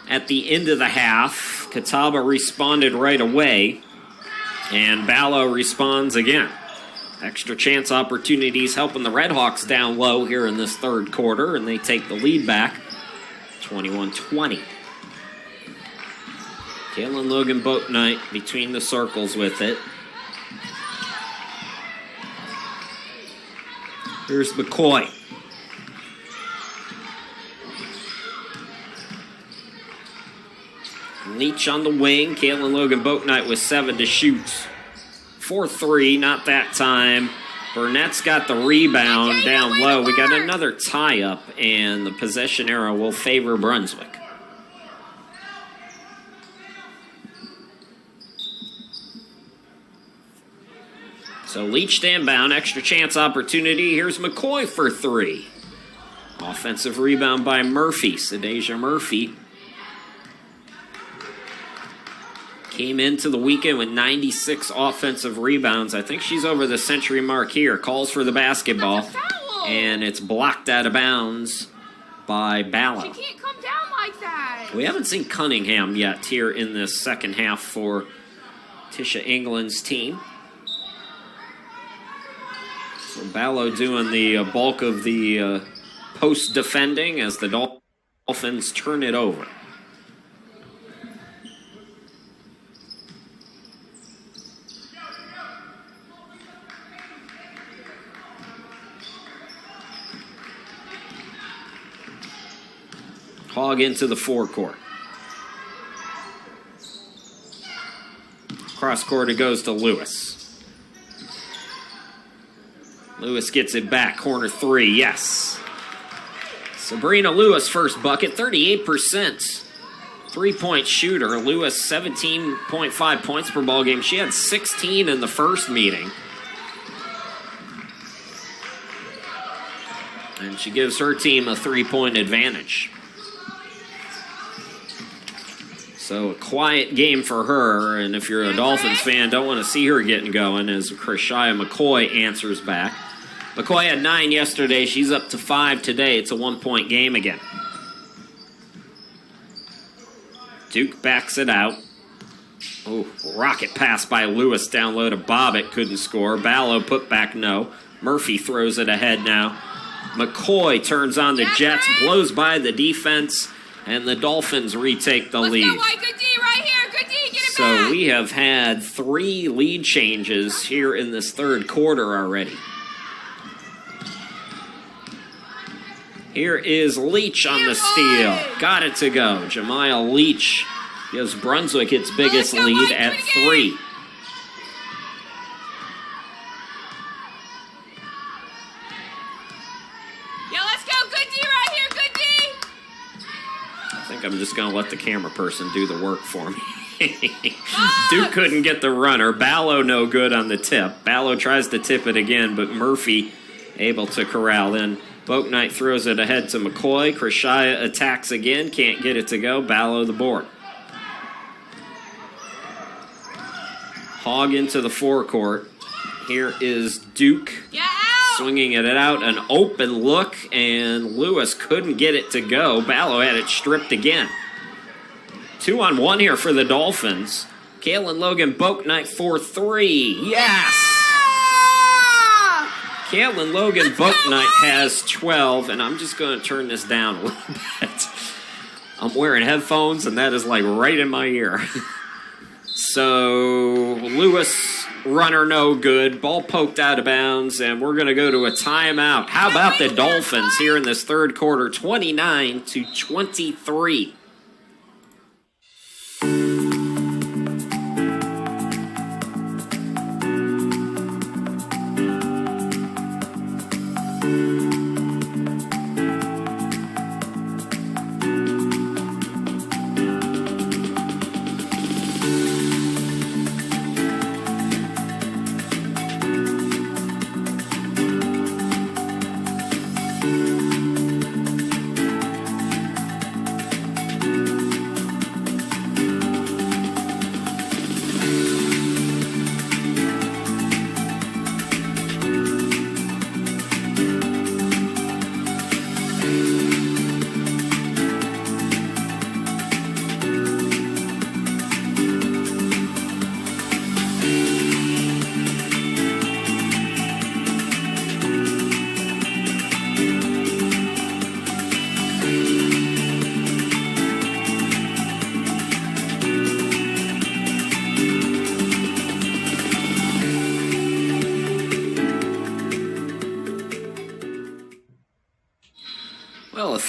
at the end of the half. Catawba responded right away, and Ballo responds again. Extra chance opportunities helping the Redhawks down low here in this third quarter, and they take the lead back 21-20. Kaylin Logan Boatnight between the circles with it. Here's McCoy. Leach on the wing. Kaylin Logan Boatnight with 7 to shoot. 4-3, not that time. Burnett's got the rebound down low. We got another tie-up, and the possession arrow will favor Brunswick. So Leach standbound, extra chance opportunity. Here's McCoy for 3. Offensive rebound by Murphy. Deja Murphy came into the weekend with 96 offensive rebounds. I think she's over the century mark here. Calls for the basketball, and it's blocked out of bounds by Ballo. She can't come down like that. We haven't seen Cunningham yet here in this second half for Tisha England's team. So Ballo doing the bulk of the post defending as the Dolphins turn it over. Hog into the forecourt. Cross court it goes to Lewis. Lewis gets it back. Corner 3, yes. Sabrina Lewis first bucket, 38%. 3-point shooter. Lewis 17.5 points per ball game. She had 16 in the first meeting. And she gives her team a 3-point advantage. So a quiet game for her, and if you're a Dolphins fan, don't want to see her getting going as Krishaya McCoy answers back. McCoy had 9 yesterday. She's up to 5 today. It's a 1-point game again. Duke backs it out. Oh, rocket pass by Lewis down low to Bobbitt. Couldn't score. Ballo put back no. Murphy throws it ahead now. McCoy turns on the Jets, blows by the defense, and the Dolphins retake the lead. Let's go, White. Good D right here. Good D, get it back. So we have had 3 lead changes here in this third quarter already. Here is Leach on the steal. Got it to go. Jemiah Leach gives Brunswick its biggest lead at 3. Yeah, let's go. Good D right here. Good D. I think I'm just going to let the camera person do the work for me. Duke couldn't get the runner. Ballo no good on the tip. Ballo tries to tip it again, but Murphy able to corral in. Boatnight throws it ahead to McCoy. Krishaya attacks again. Can't get it to go. Ballo the board. Hog into the forecourt. Here is Duke. Yeah, out. Swinging it out. An open look, and Lewis couldn't get it to go. Ballo had it stripped again. 2-on-1 here for the Dolphins. Kaylin Logan Boatnight for 3. Yes! Kaylin Logan Boatnight has 12, and I'm just going to turn this down a little bit. I'm wearing headphones, and that is like right in my ear. So Lewis, runner no good. Ball poked out of bounds, and we're going to go to a timeout. How about the Dolphins here in this third quarter, 29-23.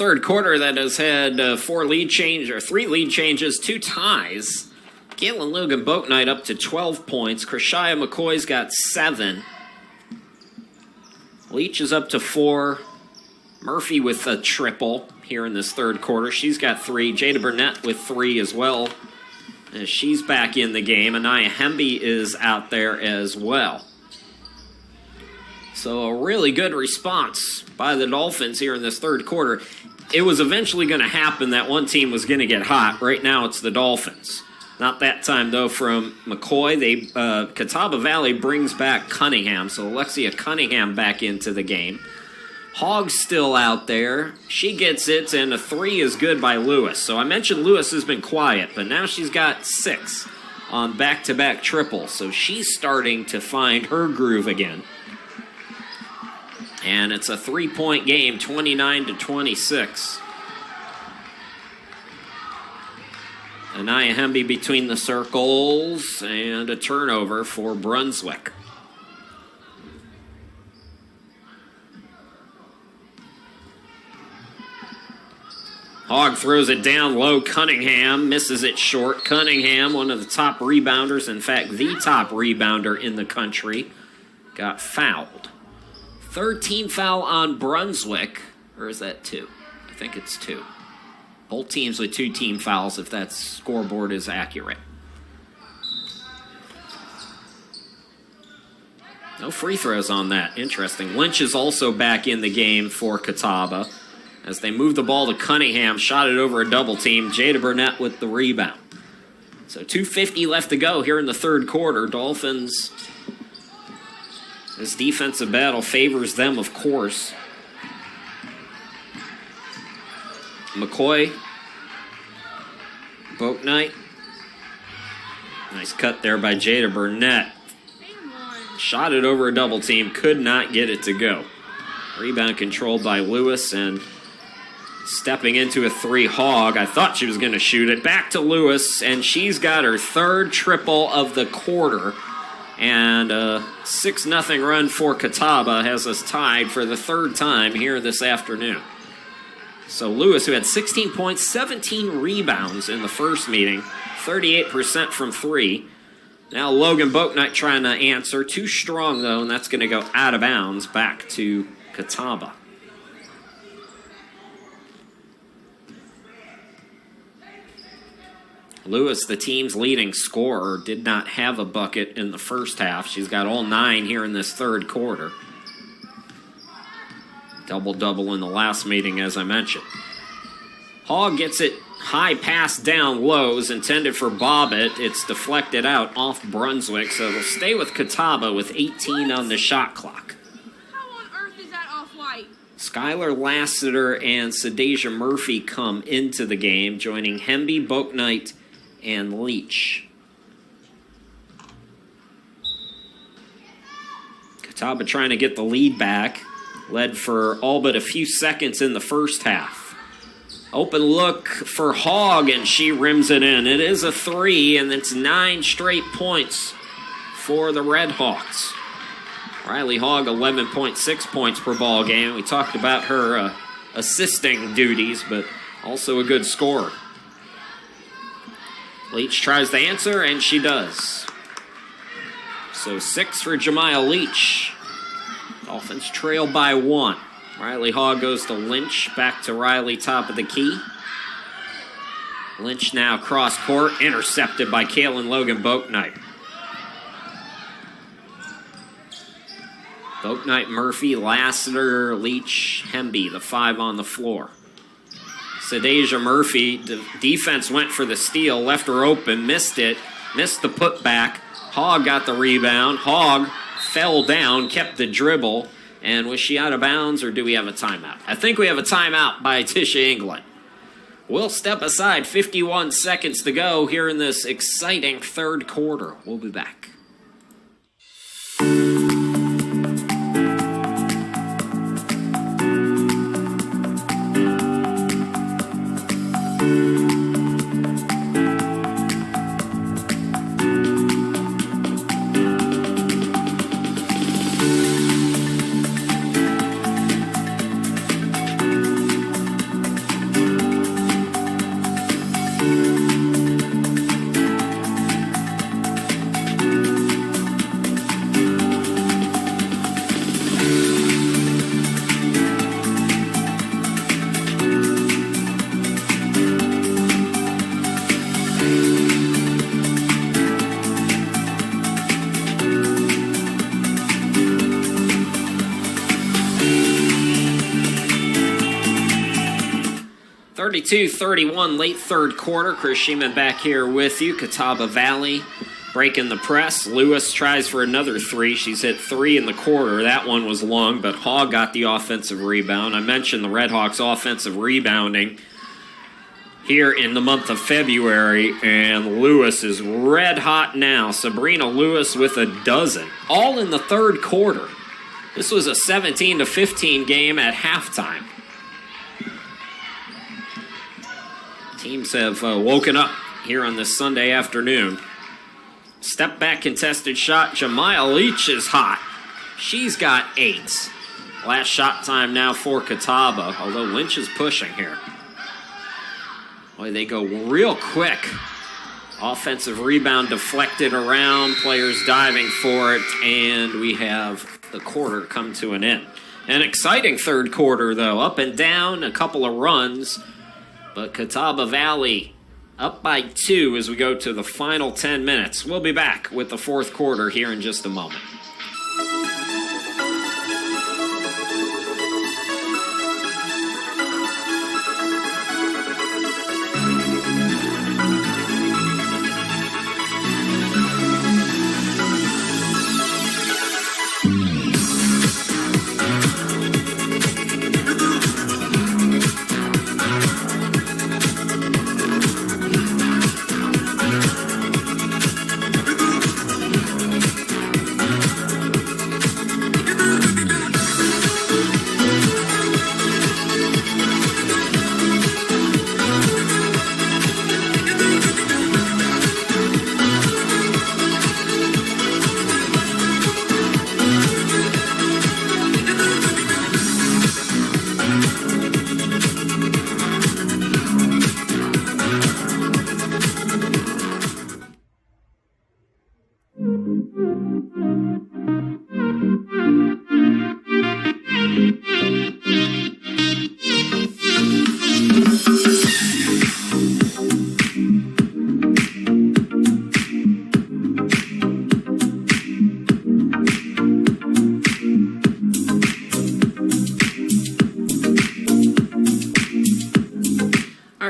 third quarter that has had three lead changes, 2 ties. Galen Logan Boatnight up to 12 points. Krishaya McCoy's got 7. Leach is up to 4. Murphy with a triple here in this third quarter. She's got 3. Jada Burnett with 3 as well, as she's back in the game. Anaya Hemby is out there as well. So a really good response by the Dolphins here in this third quarter. It was eventually going to happen that one team was going to get hot. Right now it's the Dolphins. Not that time, though, from McCoy. Catawba Valley brings back Cunningham, so Alexia Cunningham back into the game. Hogg's still out there. She gets it, and a 3 is good by Lewis. So I mentioned Lewis has been quiet, but now she's got 6 on back-to-back triples. So she's starting to find her groove again. And it's a 3-point game, 29-26. Anaya Hemby between the circles, and a turnover for Brunswick. Hogg throws it down low. Cunningham misses it short. Cunningham, one of the top rebounders, in fact, the top rebounder in the country, got fouled. Third team foul on Brunswick, or is that 2? I think it's 2. Both teams with 2 team fouls, if that scoreboard is accurate. No free throws on that. Interesting. Lynch is also back in the game for Catawba. As they move the ball to Cunningham, shot it over a double team. Jada Burnett with the rebound. So 2:50 left to go here in the third quarter. Dolphins, this defensive battle favors them, of course. McCoy, Boatnight. Nice cut there by Jada Burnett. Shot it over a double team, could not get it to go. Rebound controlled by Lewis, and stepping into a 3, Hogg. I thought she was going to shoot it. Back to Lewis, and she's got her third triple of the quarter. And a 6-0 run for Catawba has us tied for the third time here this afternoon. So Lewis, who had 16 points, 17 rebounds in the first meeting, 38% from 3. Now Logan Boatnight trying to answer. Too strong, though, and that's going to go out of bounds back to Catawba. Lewis, the team's leading scorer, did not have a bucket in the first half. She's got all 9 here in this third quarter. Double-double in the last meeting, as I mentioned. Hogg gets it high pass down low, is intended for Bobbitt. It's deflected out off Brunswick, so it'll stay with Catawba with 18 on the shot clock. How on earth is that off-white? Skylar Lassiter and Sadasia Murphy come into the game, joining Hemby, Boatnight, and Leach. Catawba trying to get the lead back. Led for all but a few seconds in the first half. Open look for Hogg, and she rims it in. It is a 3, and it's 9 straight points for the Red Hawks. Riley Hogg, 11.6 points per ball game. We talked about her assisting duties, but also a good scorer. Leach tries to answer, and she does. So 6 for Jemiah Leach. Dolphins trail by 1. Riley Hogg goes to Lynch. Back to Riley, top of the key. Lynch now cross court, intercepted by Kaylin Logan Boatnight. Boatnight, Murphy, Lassiter, Leach, Hemby, the 5 on the floor. Sadasia Murphy, defense went for the steal, left her open, missed it, missed the putback. Hogg got the rebound. Hogg fell down, kept the dribble, and was she out of bounds, or do we have a timeout? I think we have a timeout by Tisha England. We'll step aside, 51 seconds to go here in this exciting third quarter. We'll be back. 42-31, late third quarter. Chris Sheeman back here with you. Catawba Valley breaking the press. Lewis tries for another three. She's hit 3 in the quarter. That one was long, but Hogg got the offensive rebound. I mentioned the Redhawks' offensive rebounding here in the month of February, and Lewis is red hot now. Sabrina Lewis with a dozen, all in the third quarter. This was a 17-15 game at halftime. Teams have woken up here on this Sunday afternoon. Step back contested shot. Jemiah Leach is hot. She's got 8. Last shot time now for Catawba, although Lynch is pushing here. Boy, they go real quick. Offensive rebound deflected around, players diving for it, and we have the quarter come to an end. An exciting third quarter, though. Up and down, a couple of runs, but Catawba Valley up by 2 as we go to the final 10 minutes. We'll be back with the fourth quarter here in just a moment.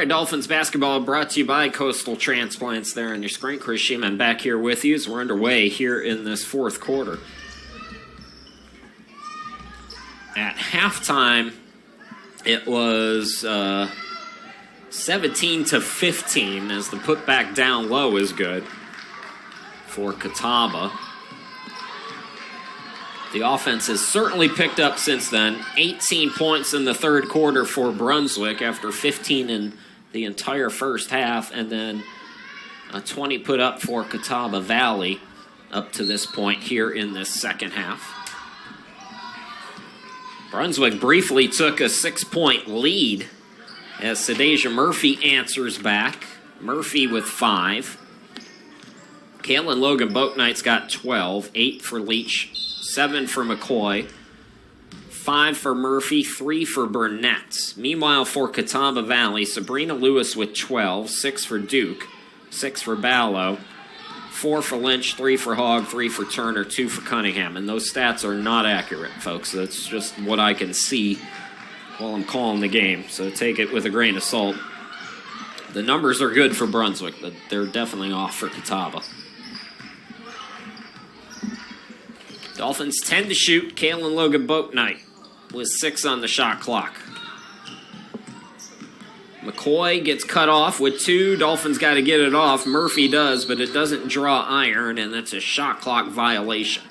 Dolphins basketball brought to you by Coastal Transplants there on your screen. Chris Sheeman back here with you as we're underway here in this fourth quarter. At halftime, it was 17-15 as the putback down low is good for Catawba. The offense has certainly picked up since then. 18 points in the third quarter for Brunswick after 15 in the entire first half, and then a 20 put up for Catawba Valley up to this point here in this second half. Brunswick briefly took a 6-point lead as Sadeja Murphy answers back. Murphy with 5. Kaylin Logan Boatnight's got 12, 8 for Leach, 7 for McCoy, 5 for Murphy, 3 for Burnett. Meanwhile, for Catawba Valley, Sabrina Lewis with 12, 6 for Duke, 6 for Ballo, 4 for Lynch, 3 for Hogg, 3 for Turner, 2 for Cunningham. And those stats are not accurate, folks. That's just what I can see while I'm calling the game. So take it with a grain of salt. The numbers are good for Brunswick, but they're definitely off for Catawba. Dolphins 10 to shoot. Kaylin Logan Boatnight with 6 on the shot clock. McCoy gets cut off with 2. Dolphins got to get it off. Murphy does, but it doesn't draw iron, and that's a shot clock violation.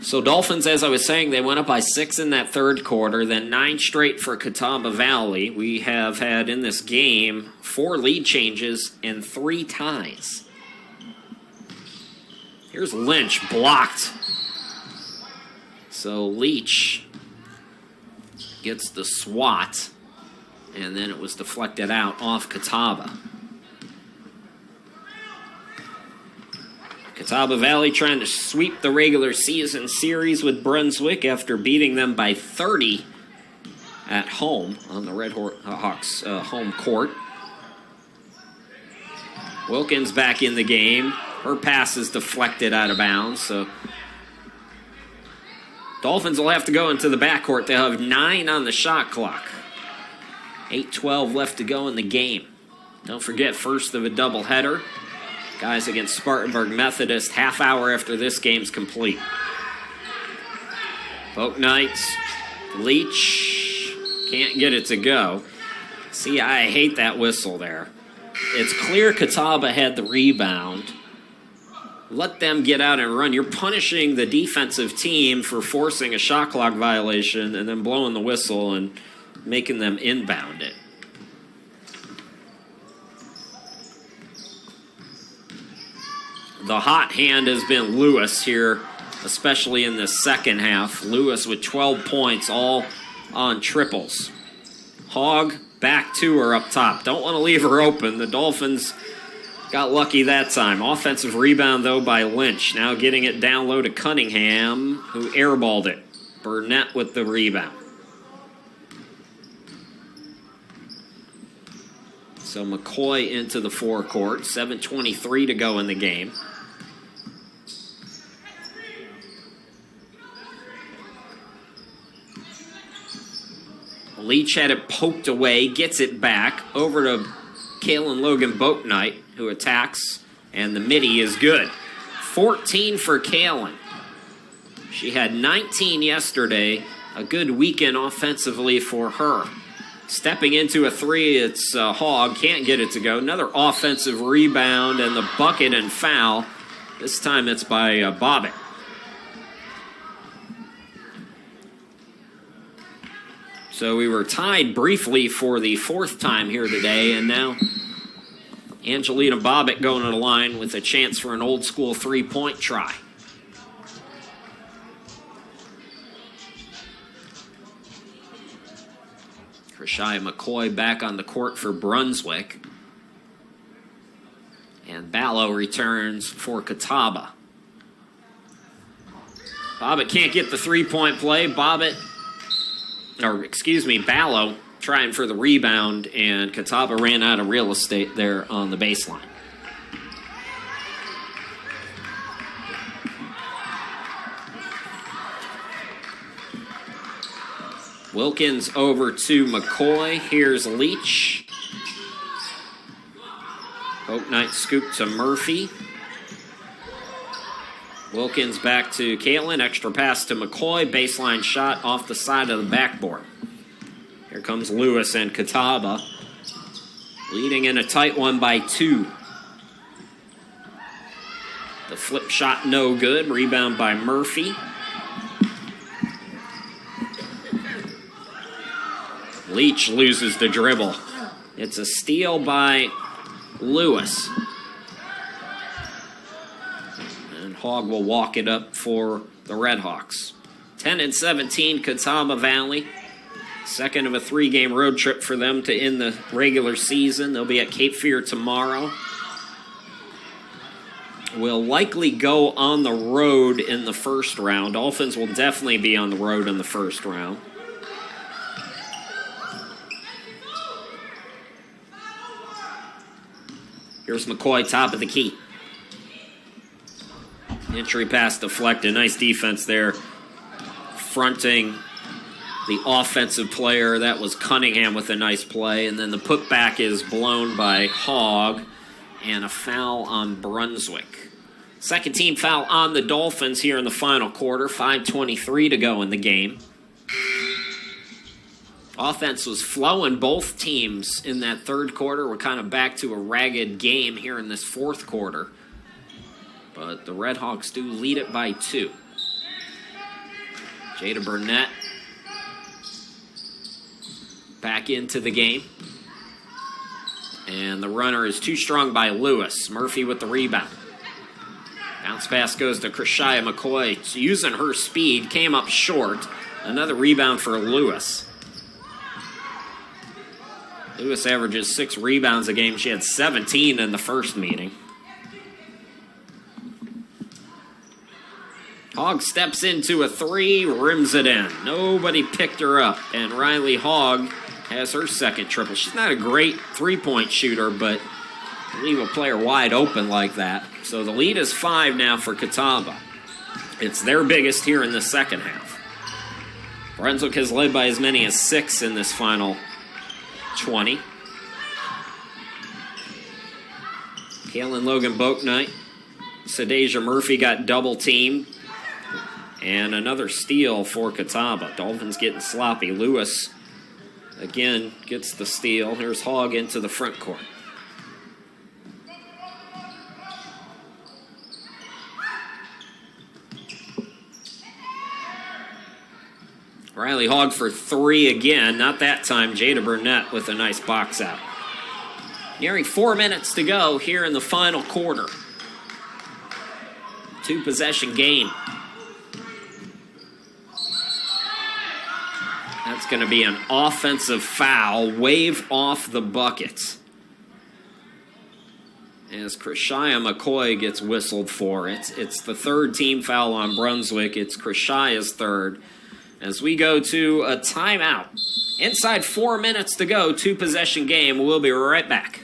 So Dolphins, as I was saying, they went up by 6 in that third quarter, then 9 straight for Catawba Valley. We have had in this game 4 lead changes and 3 ties. Here's Lynch, blocked. So Leach gets the swat, and then it was deflected out off Catawba. Catawba Valley trying to sweep the regular season series with Brunswick after beating them by 30 at home on the Red Hawks home court. Wilkins back in the game. Her pass is deflected out of bounds, so Dolphins will have to go into the backcourt. They'll have 9 on the shot clock. 8:12 left to go in the game. Don't forget, first of a doubleheader. Guys against Spartanburg Methodist, half hour after this game's complete. Polk Knights, Leach, can't get it to go. See, I hate that whistle there. It's clear Catawba had the rebound. Let them get out and run. You're punishing the defensive team for forcing a shot clock violation and then blowing the whistle and making them inbound it. The hot hand has been Lewis here, especially in the second half. Lewis with 12 points, all on triples. Hogg back to her up top. Don't want to leave her open. The Dolphins got lucky that time. Offensive rebound, though, by Lynch. Now getting it down low to Cunningham, who airballed it. Burnett with the rebound. So McCoy into the forecourt. 7:23 to go in the game. Leach had it poked away, gets it back over to Kalen Logan Boatnight, who attacks, and the midi is good. 14 for Kalen. She had 19 yesterday. A good weekend offensively for her. Stepping into a three, it's Hogg. Can't get it to go. Another offensive rebound and the bucket and foul. This time it's by Bobbitt. So we were tied briefly for the fourth time here today, and now Angelina Bobbitt going to the line with a chance for an old school three-point try. Krishaya McCoy back on the court for Brunswick. And Ballo returns for Catawba. Bobbitt can't get the three-point play. Ballo trying for the rebound, and Catawba ran out of real estate there on the baseline. Wilkins over to McCoy. Here's Leach. Oak Knight scoop to Murphy. Wilkins back to Caitlin. Extra pass to McCoy. Baseline shot off the side of the backboard. Here comes Lewis and Catawba. Leading in a tight one by 2. The flip shot no good. Rebound by Murphy. Leach loses the dribble. It's a steal by Lewis. And Hogg will walk it up for the Redhawks. 10-17 Catawba Valley. Second of a 3-game road trip for them to end the regular season. They'll be at Cape Fear tomorrow. Will likely go on the road in the first round. Dolphins will definitely be on the road in the first round. Here's McCoy, top of the key. Entry pass deflected. Nice defense there. Fronting the offensive player. That was Cunningham with a nice play. And then the putback is blown by Hogg. And a foul on Brunswick. Second team foul on the Dolphins here in the final quarter. 5:23 to go in the game. Offense was flowing. Both teams in that third quarter were kind of back to a ragged game here in this fourth quarter. But the Redhawks do lead it by 2. Jada Burnett back into the game. And the runner is too strong by Lewis. Murphy with the rebound. Bounce pass goes to Krishaya McCoy. Using her speed, came up short. Another rebound for Lewis. Lewis averages 6 rebounds a game. She had 17 in the first meeting. Hogg steps into a 3, rims it in. Nobody picked her up. And Riley Hogg has her second triple. She's not a great three-point shooter, but leave a player wide open like that. So the lead is 5 now for Catawba. It's their biggest here in the second half. Brunswick has led by as many as 6 in this final 20. Kaylin Logan Boaknight. Sadeja Murphy got double teamed. And another steal for Catawba. Dolphins getting sloppy. Lewis, again, gets the steal. Here's Hogg into the front court. Riley Hogg for 3 again. Not that time. Jada Burnett with a nice box out. Nearing 4 minutes to go here in the final quarter. 2-possession game. That's going to be an offensive foul. Wave off the buckets. As Krishaya McCoy gets whistled for. It's the third team foul on Brunswick. It's Krishaya's third. As we go to a timeout. Inside 4 minutes to go. 2-possession game. We'll be right back.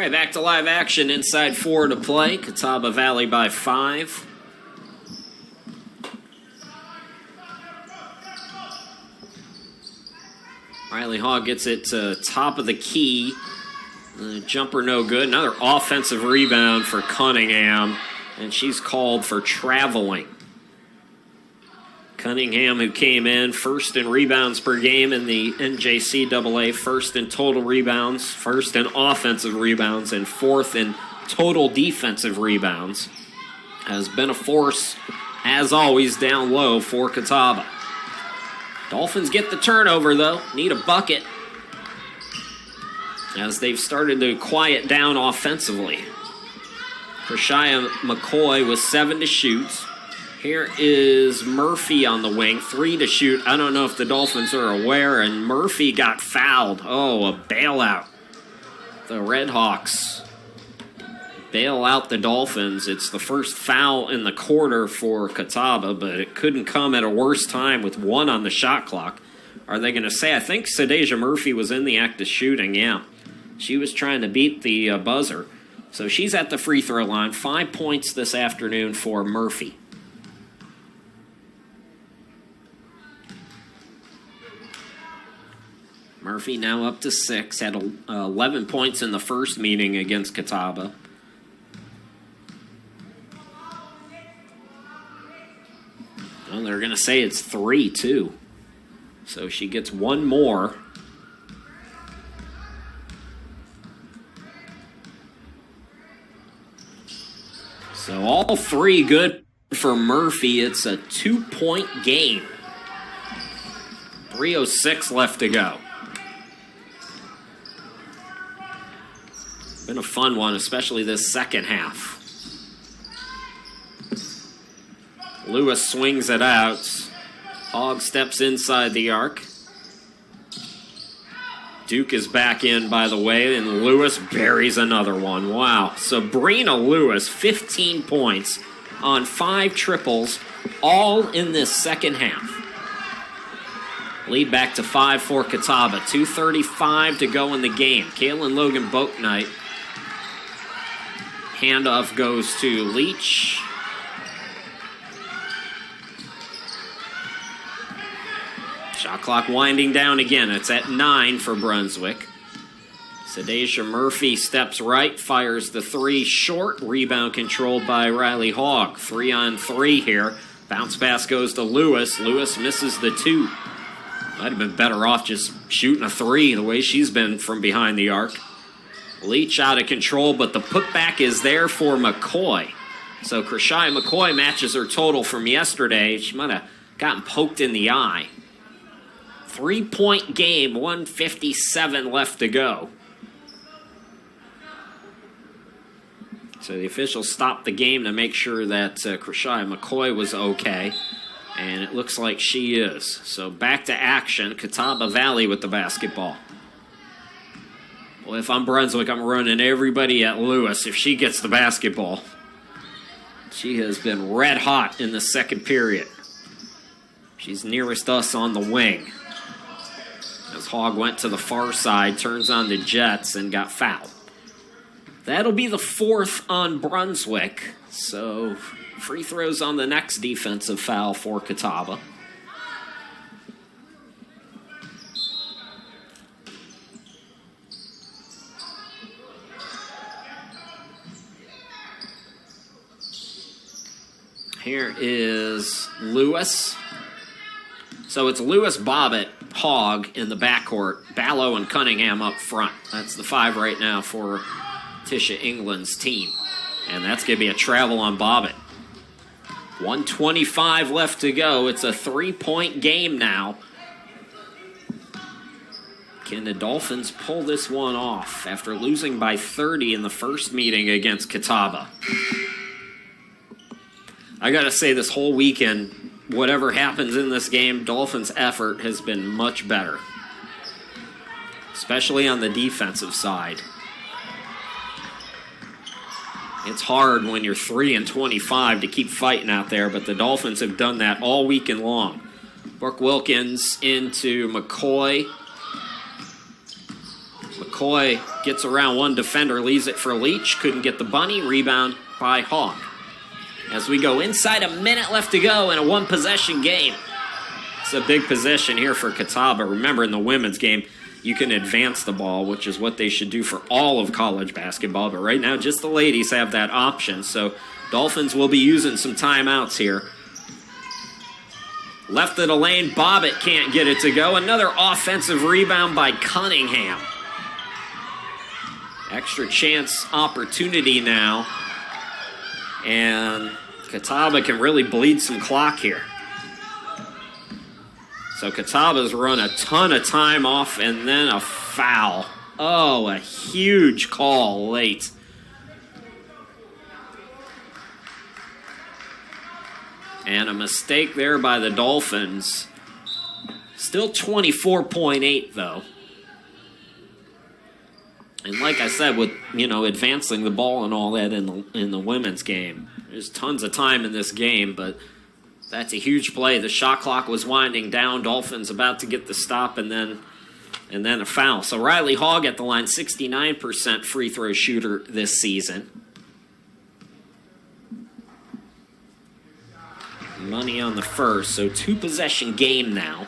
Back to live action. Inside 4 to play. Catawba Valley by 5. Riley Hogg gets it to top of the key. Jumper no good. Another offensive rebound for Cunningham. And she's called for traveling. Cunningham, who came in first in rebounds per game in the NJCAA, first in total rebounds, first in offensive rebounds, and fourth in total defensive rebounds, has been a force, as always, down low for Catawba. Dolphins get the turnover, though. Need a bucket as they've started to quiet down offensively. Krishaya McCoy with 7 to shoot. Here is Murphy on the wing, 3 to shoot. I don't know if the Dolphins are aware, and Murphy got fouled. Oh, a bailout. The Red Hawks bail out the Dolphins. It's the first foul in the quarter for Catawba, but it couldn't come at a worse time with 1 on the shot clock. Are they going to say, I think Sadeja Murphy was in the act of shooting, yeah. She was trying to beat the buzzer. So she's at the free throw line. 5 points this afternoon for Murphy. Murphy now up to 6, had 11 points in the first meeting against Catawba. Well, they're going to say it's 3, too. So she gets 1 more. So all 3 good for Murphy. It's a 2-point game. 3:06 left to go. Been a fun one, especially this second half. Lewis swings it out. Hogg steps inside the arc. Duke is back in, by the way, and Lewis buries another one. Wow. Sabrina Lewis, 15 points on 5 triples, all in this second half. Lead back to 5 for Catawba. 2:35 to go in the game. Kaylin Logan Boaknight. Handoff goes to Leach. Shot clock winding down again. It's at 9 for Brunswick. Sedacia Murphy steps right, fires the 3 short. Rebound controlled by Riley Hogg. 3-on-3 here. Bounce pass goes to Lewis. Lewis misses the 2. Might have been better off just shooting a 3 the way she's been from behind the arc. Leach out of control, but the putback is there for McCoy. So Krishai McCoy matches her total from yesterday. She might have gotten poked in the eye. 3-point game, 1:57 left to go. So the officials stopped the game to make sure that Krishai McCoy was okay. And it looks like she is. So back to action. Catawba Valley with the basketball. Well, if I'm Brunswick, I'm running everybody at Lewis if she gets the basketball. She has been red hot in the second period. She's nearest us on the wing. As Hogg went to the far side, turns on the Jets and got fouled. That'll be the 4th on Brunswick. So free throws on the next defensive foul for Catawba. Here is Lewis. So it's Lewis, Bobbitt, Hogg in the backcourt. Ballo and Cunningham up front. That's the 5 right now for Tisha England's team. And that's going to be a travel on Bobbitt. 1:25 left to go. It's a 3-point game now. Can the Dolphins pull this one off after losing by 30 in the first meeting against Catawba? I got to say, this whole weekend, whatever happens in this game, Dolphins' effort has been much better, especially on the defensive side. It's hard when you're 3-25 to keep fighting out there, but the Dolphins have done that all weekend long. Brooke Wilkins into McCoy. McCoy gets around one defender, leaves it for Leach. Couldn't get the bunny. Rebound by Hogg. As we go inside a minute left to go in a one-possession game. It's a big possession here for Catawba. Remember, in the women's game, you can advance the ball, which is what they should do for all of college basketball. But right now, just the ladies have that option. So Dolphins will be using some timeouts here. Left of the lane, Bobbitt can't get it to go. Another offensive rebound by Cunningham. Extra chance opportunity now. And Catawba can really bleed some clock here. So Catawba's run a ton of time off and then a foul. Oh, a huge call late. And a mistake there by the Dolphins. Still 24.8 though. And like I said, with advancing the ball and all that in the women's game, there's tons of time in this game, but that's a huge play. The shot clock was winding down. Dolphins about to get the stop and then a foul. So Riley Hogg at the line, 69% free throw shooter this season. Money on the first, so 2-possession game now.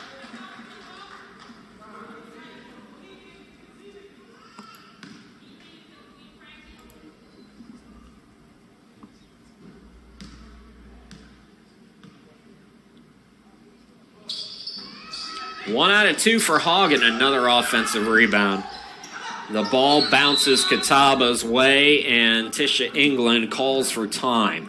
One out of two for Hogg and another offensive rebound. The ball bounces Catawba's way, and Tisha England calls for time.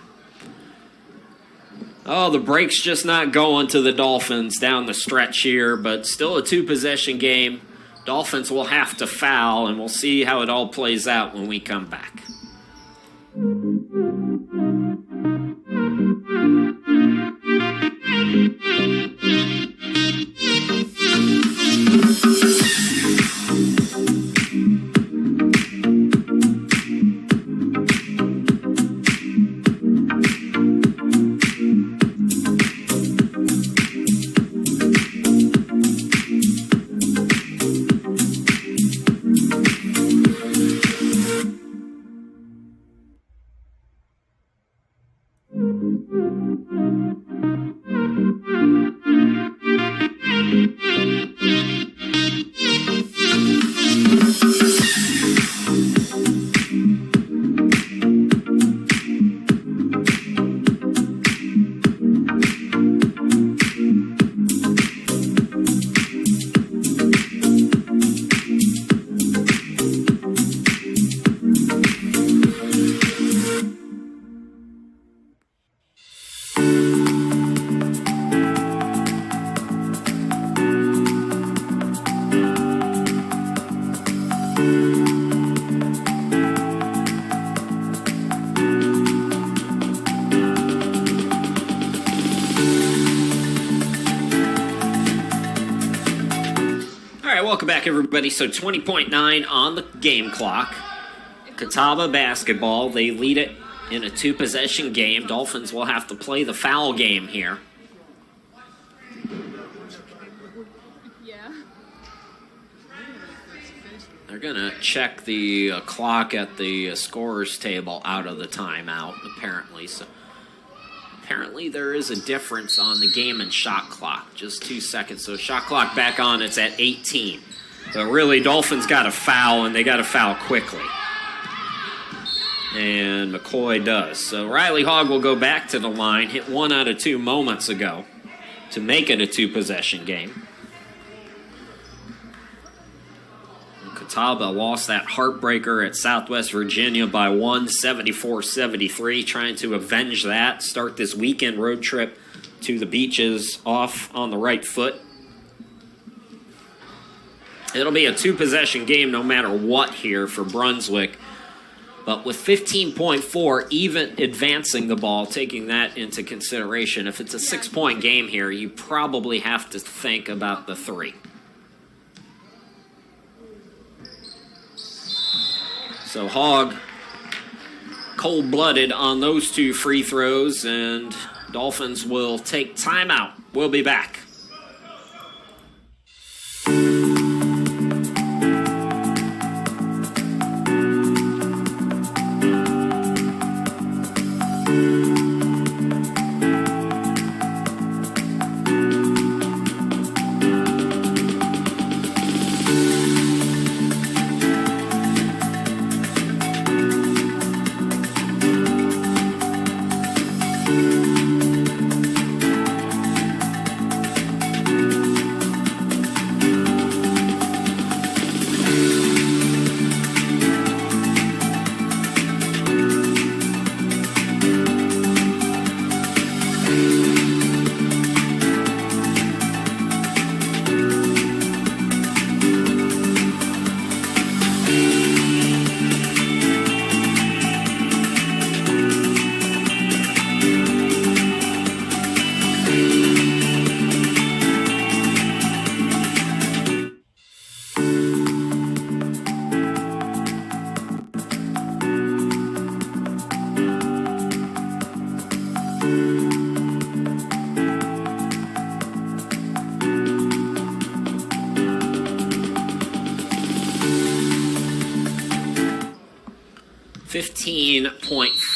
Oh, the break's just not going to the Dolphins down the stretch here, but still a 2-possession game. Dolphins will have to foul, and we'll see how it all plays out when we come back. back, everybody. So 20.9 on the game clock. Catawba basketball. They lead it in a two-possession game. Dolphins will have to play the foul game here. Yeah. They're going to check the clock at the scorer's table out of the timeout, apparently. So apparently there is a difference on the game and shot clock. Just 2 seconds. So shot clock back on. It's at 18. But really, Dolphins got a foul, and they got to foul quickly. And McCoy does. So Riley Hogg will go back to the line. Hit 1 out of 2 moments ago to make it a two-possession game. Catawba lost that heartbreaker at Southwest Virginia by 74-73, trying to avenge that, start this weekend road trip to the beaches off on the right foot. It'll be a two-possession game no matter what here for Brunswick. But with 15.4, even advancing the ball, taking that into consideration, if it's a 6-point game here, you probably have to think about the 3. So Hogg, cold-blooded on those 2 free throws, and Dolphins will take timeout. We'll be back.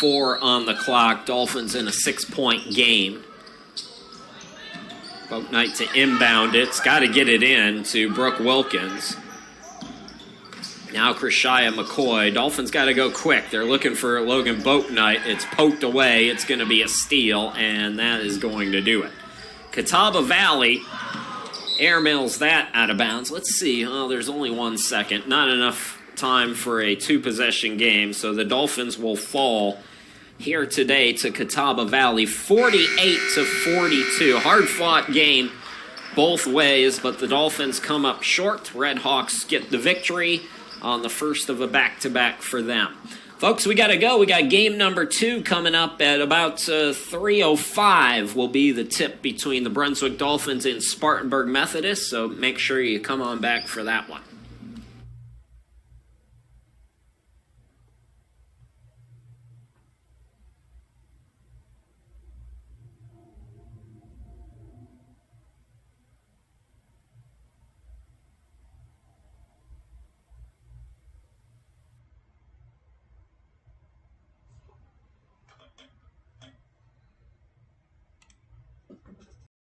.4 on the clock. Dolphins in a 6-point game. Boat Knight to inbound it. It's got to get it in to Brooke Wilkins. Now Krishia McCoy. Dolphins got to go quick. They're looking for Logan Boat Knight. It's poked away. It's going to be a steal, and that is going to do it. Catawba Valley airmails that out of bounds. Let's see. Oh, there's only 1 second. Not enough time for a two-possession game, so the Dolphins will fall here today to Catawba Valley 48-42. Hard-fought game both ways, but the Dolphins come up short. Red Hawks get the victory on the first of a back-to-back for them. Folks, we got to go. We got game number 2 coming up at about 3:05 will be the tip between the Brunswick Dolphins and Spartanburg Methodist, so make sure you come on back for that one.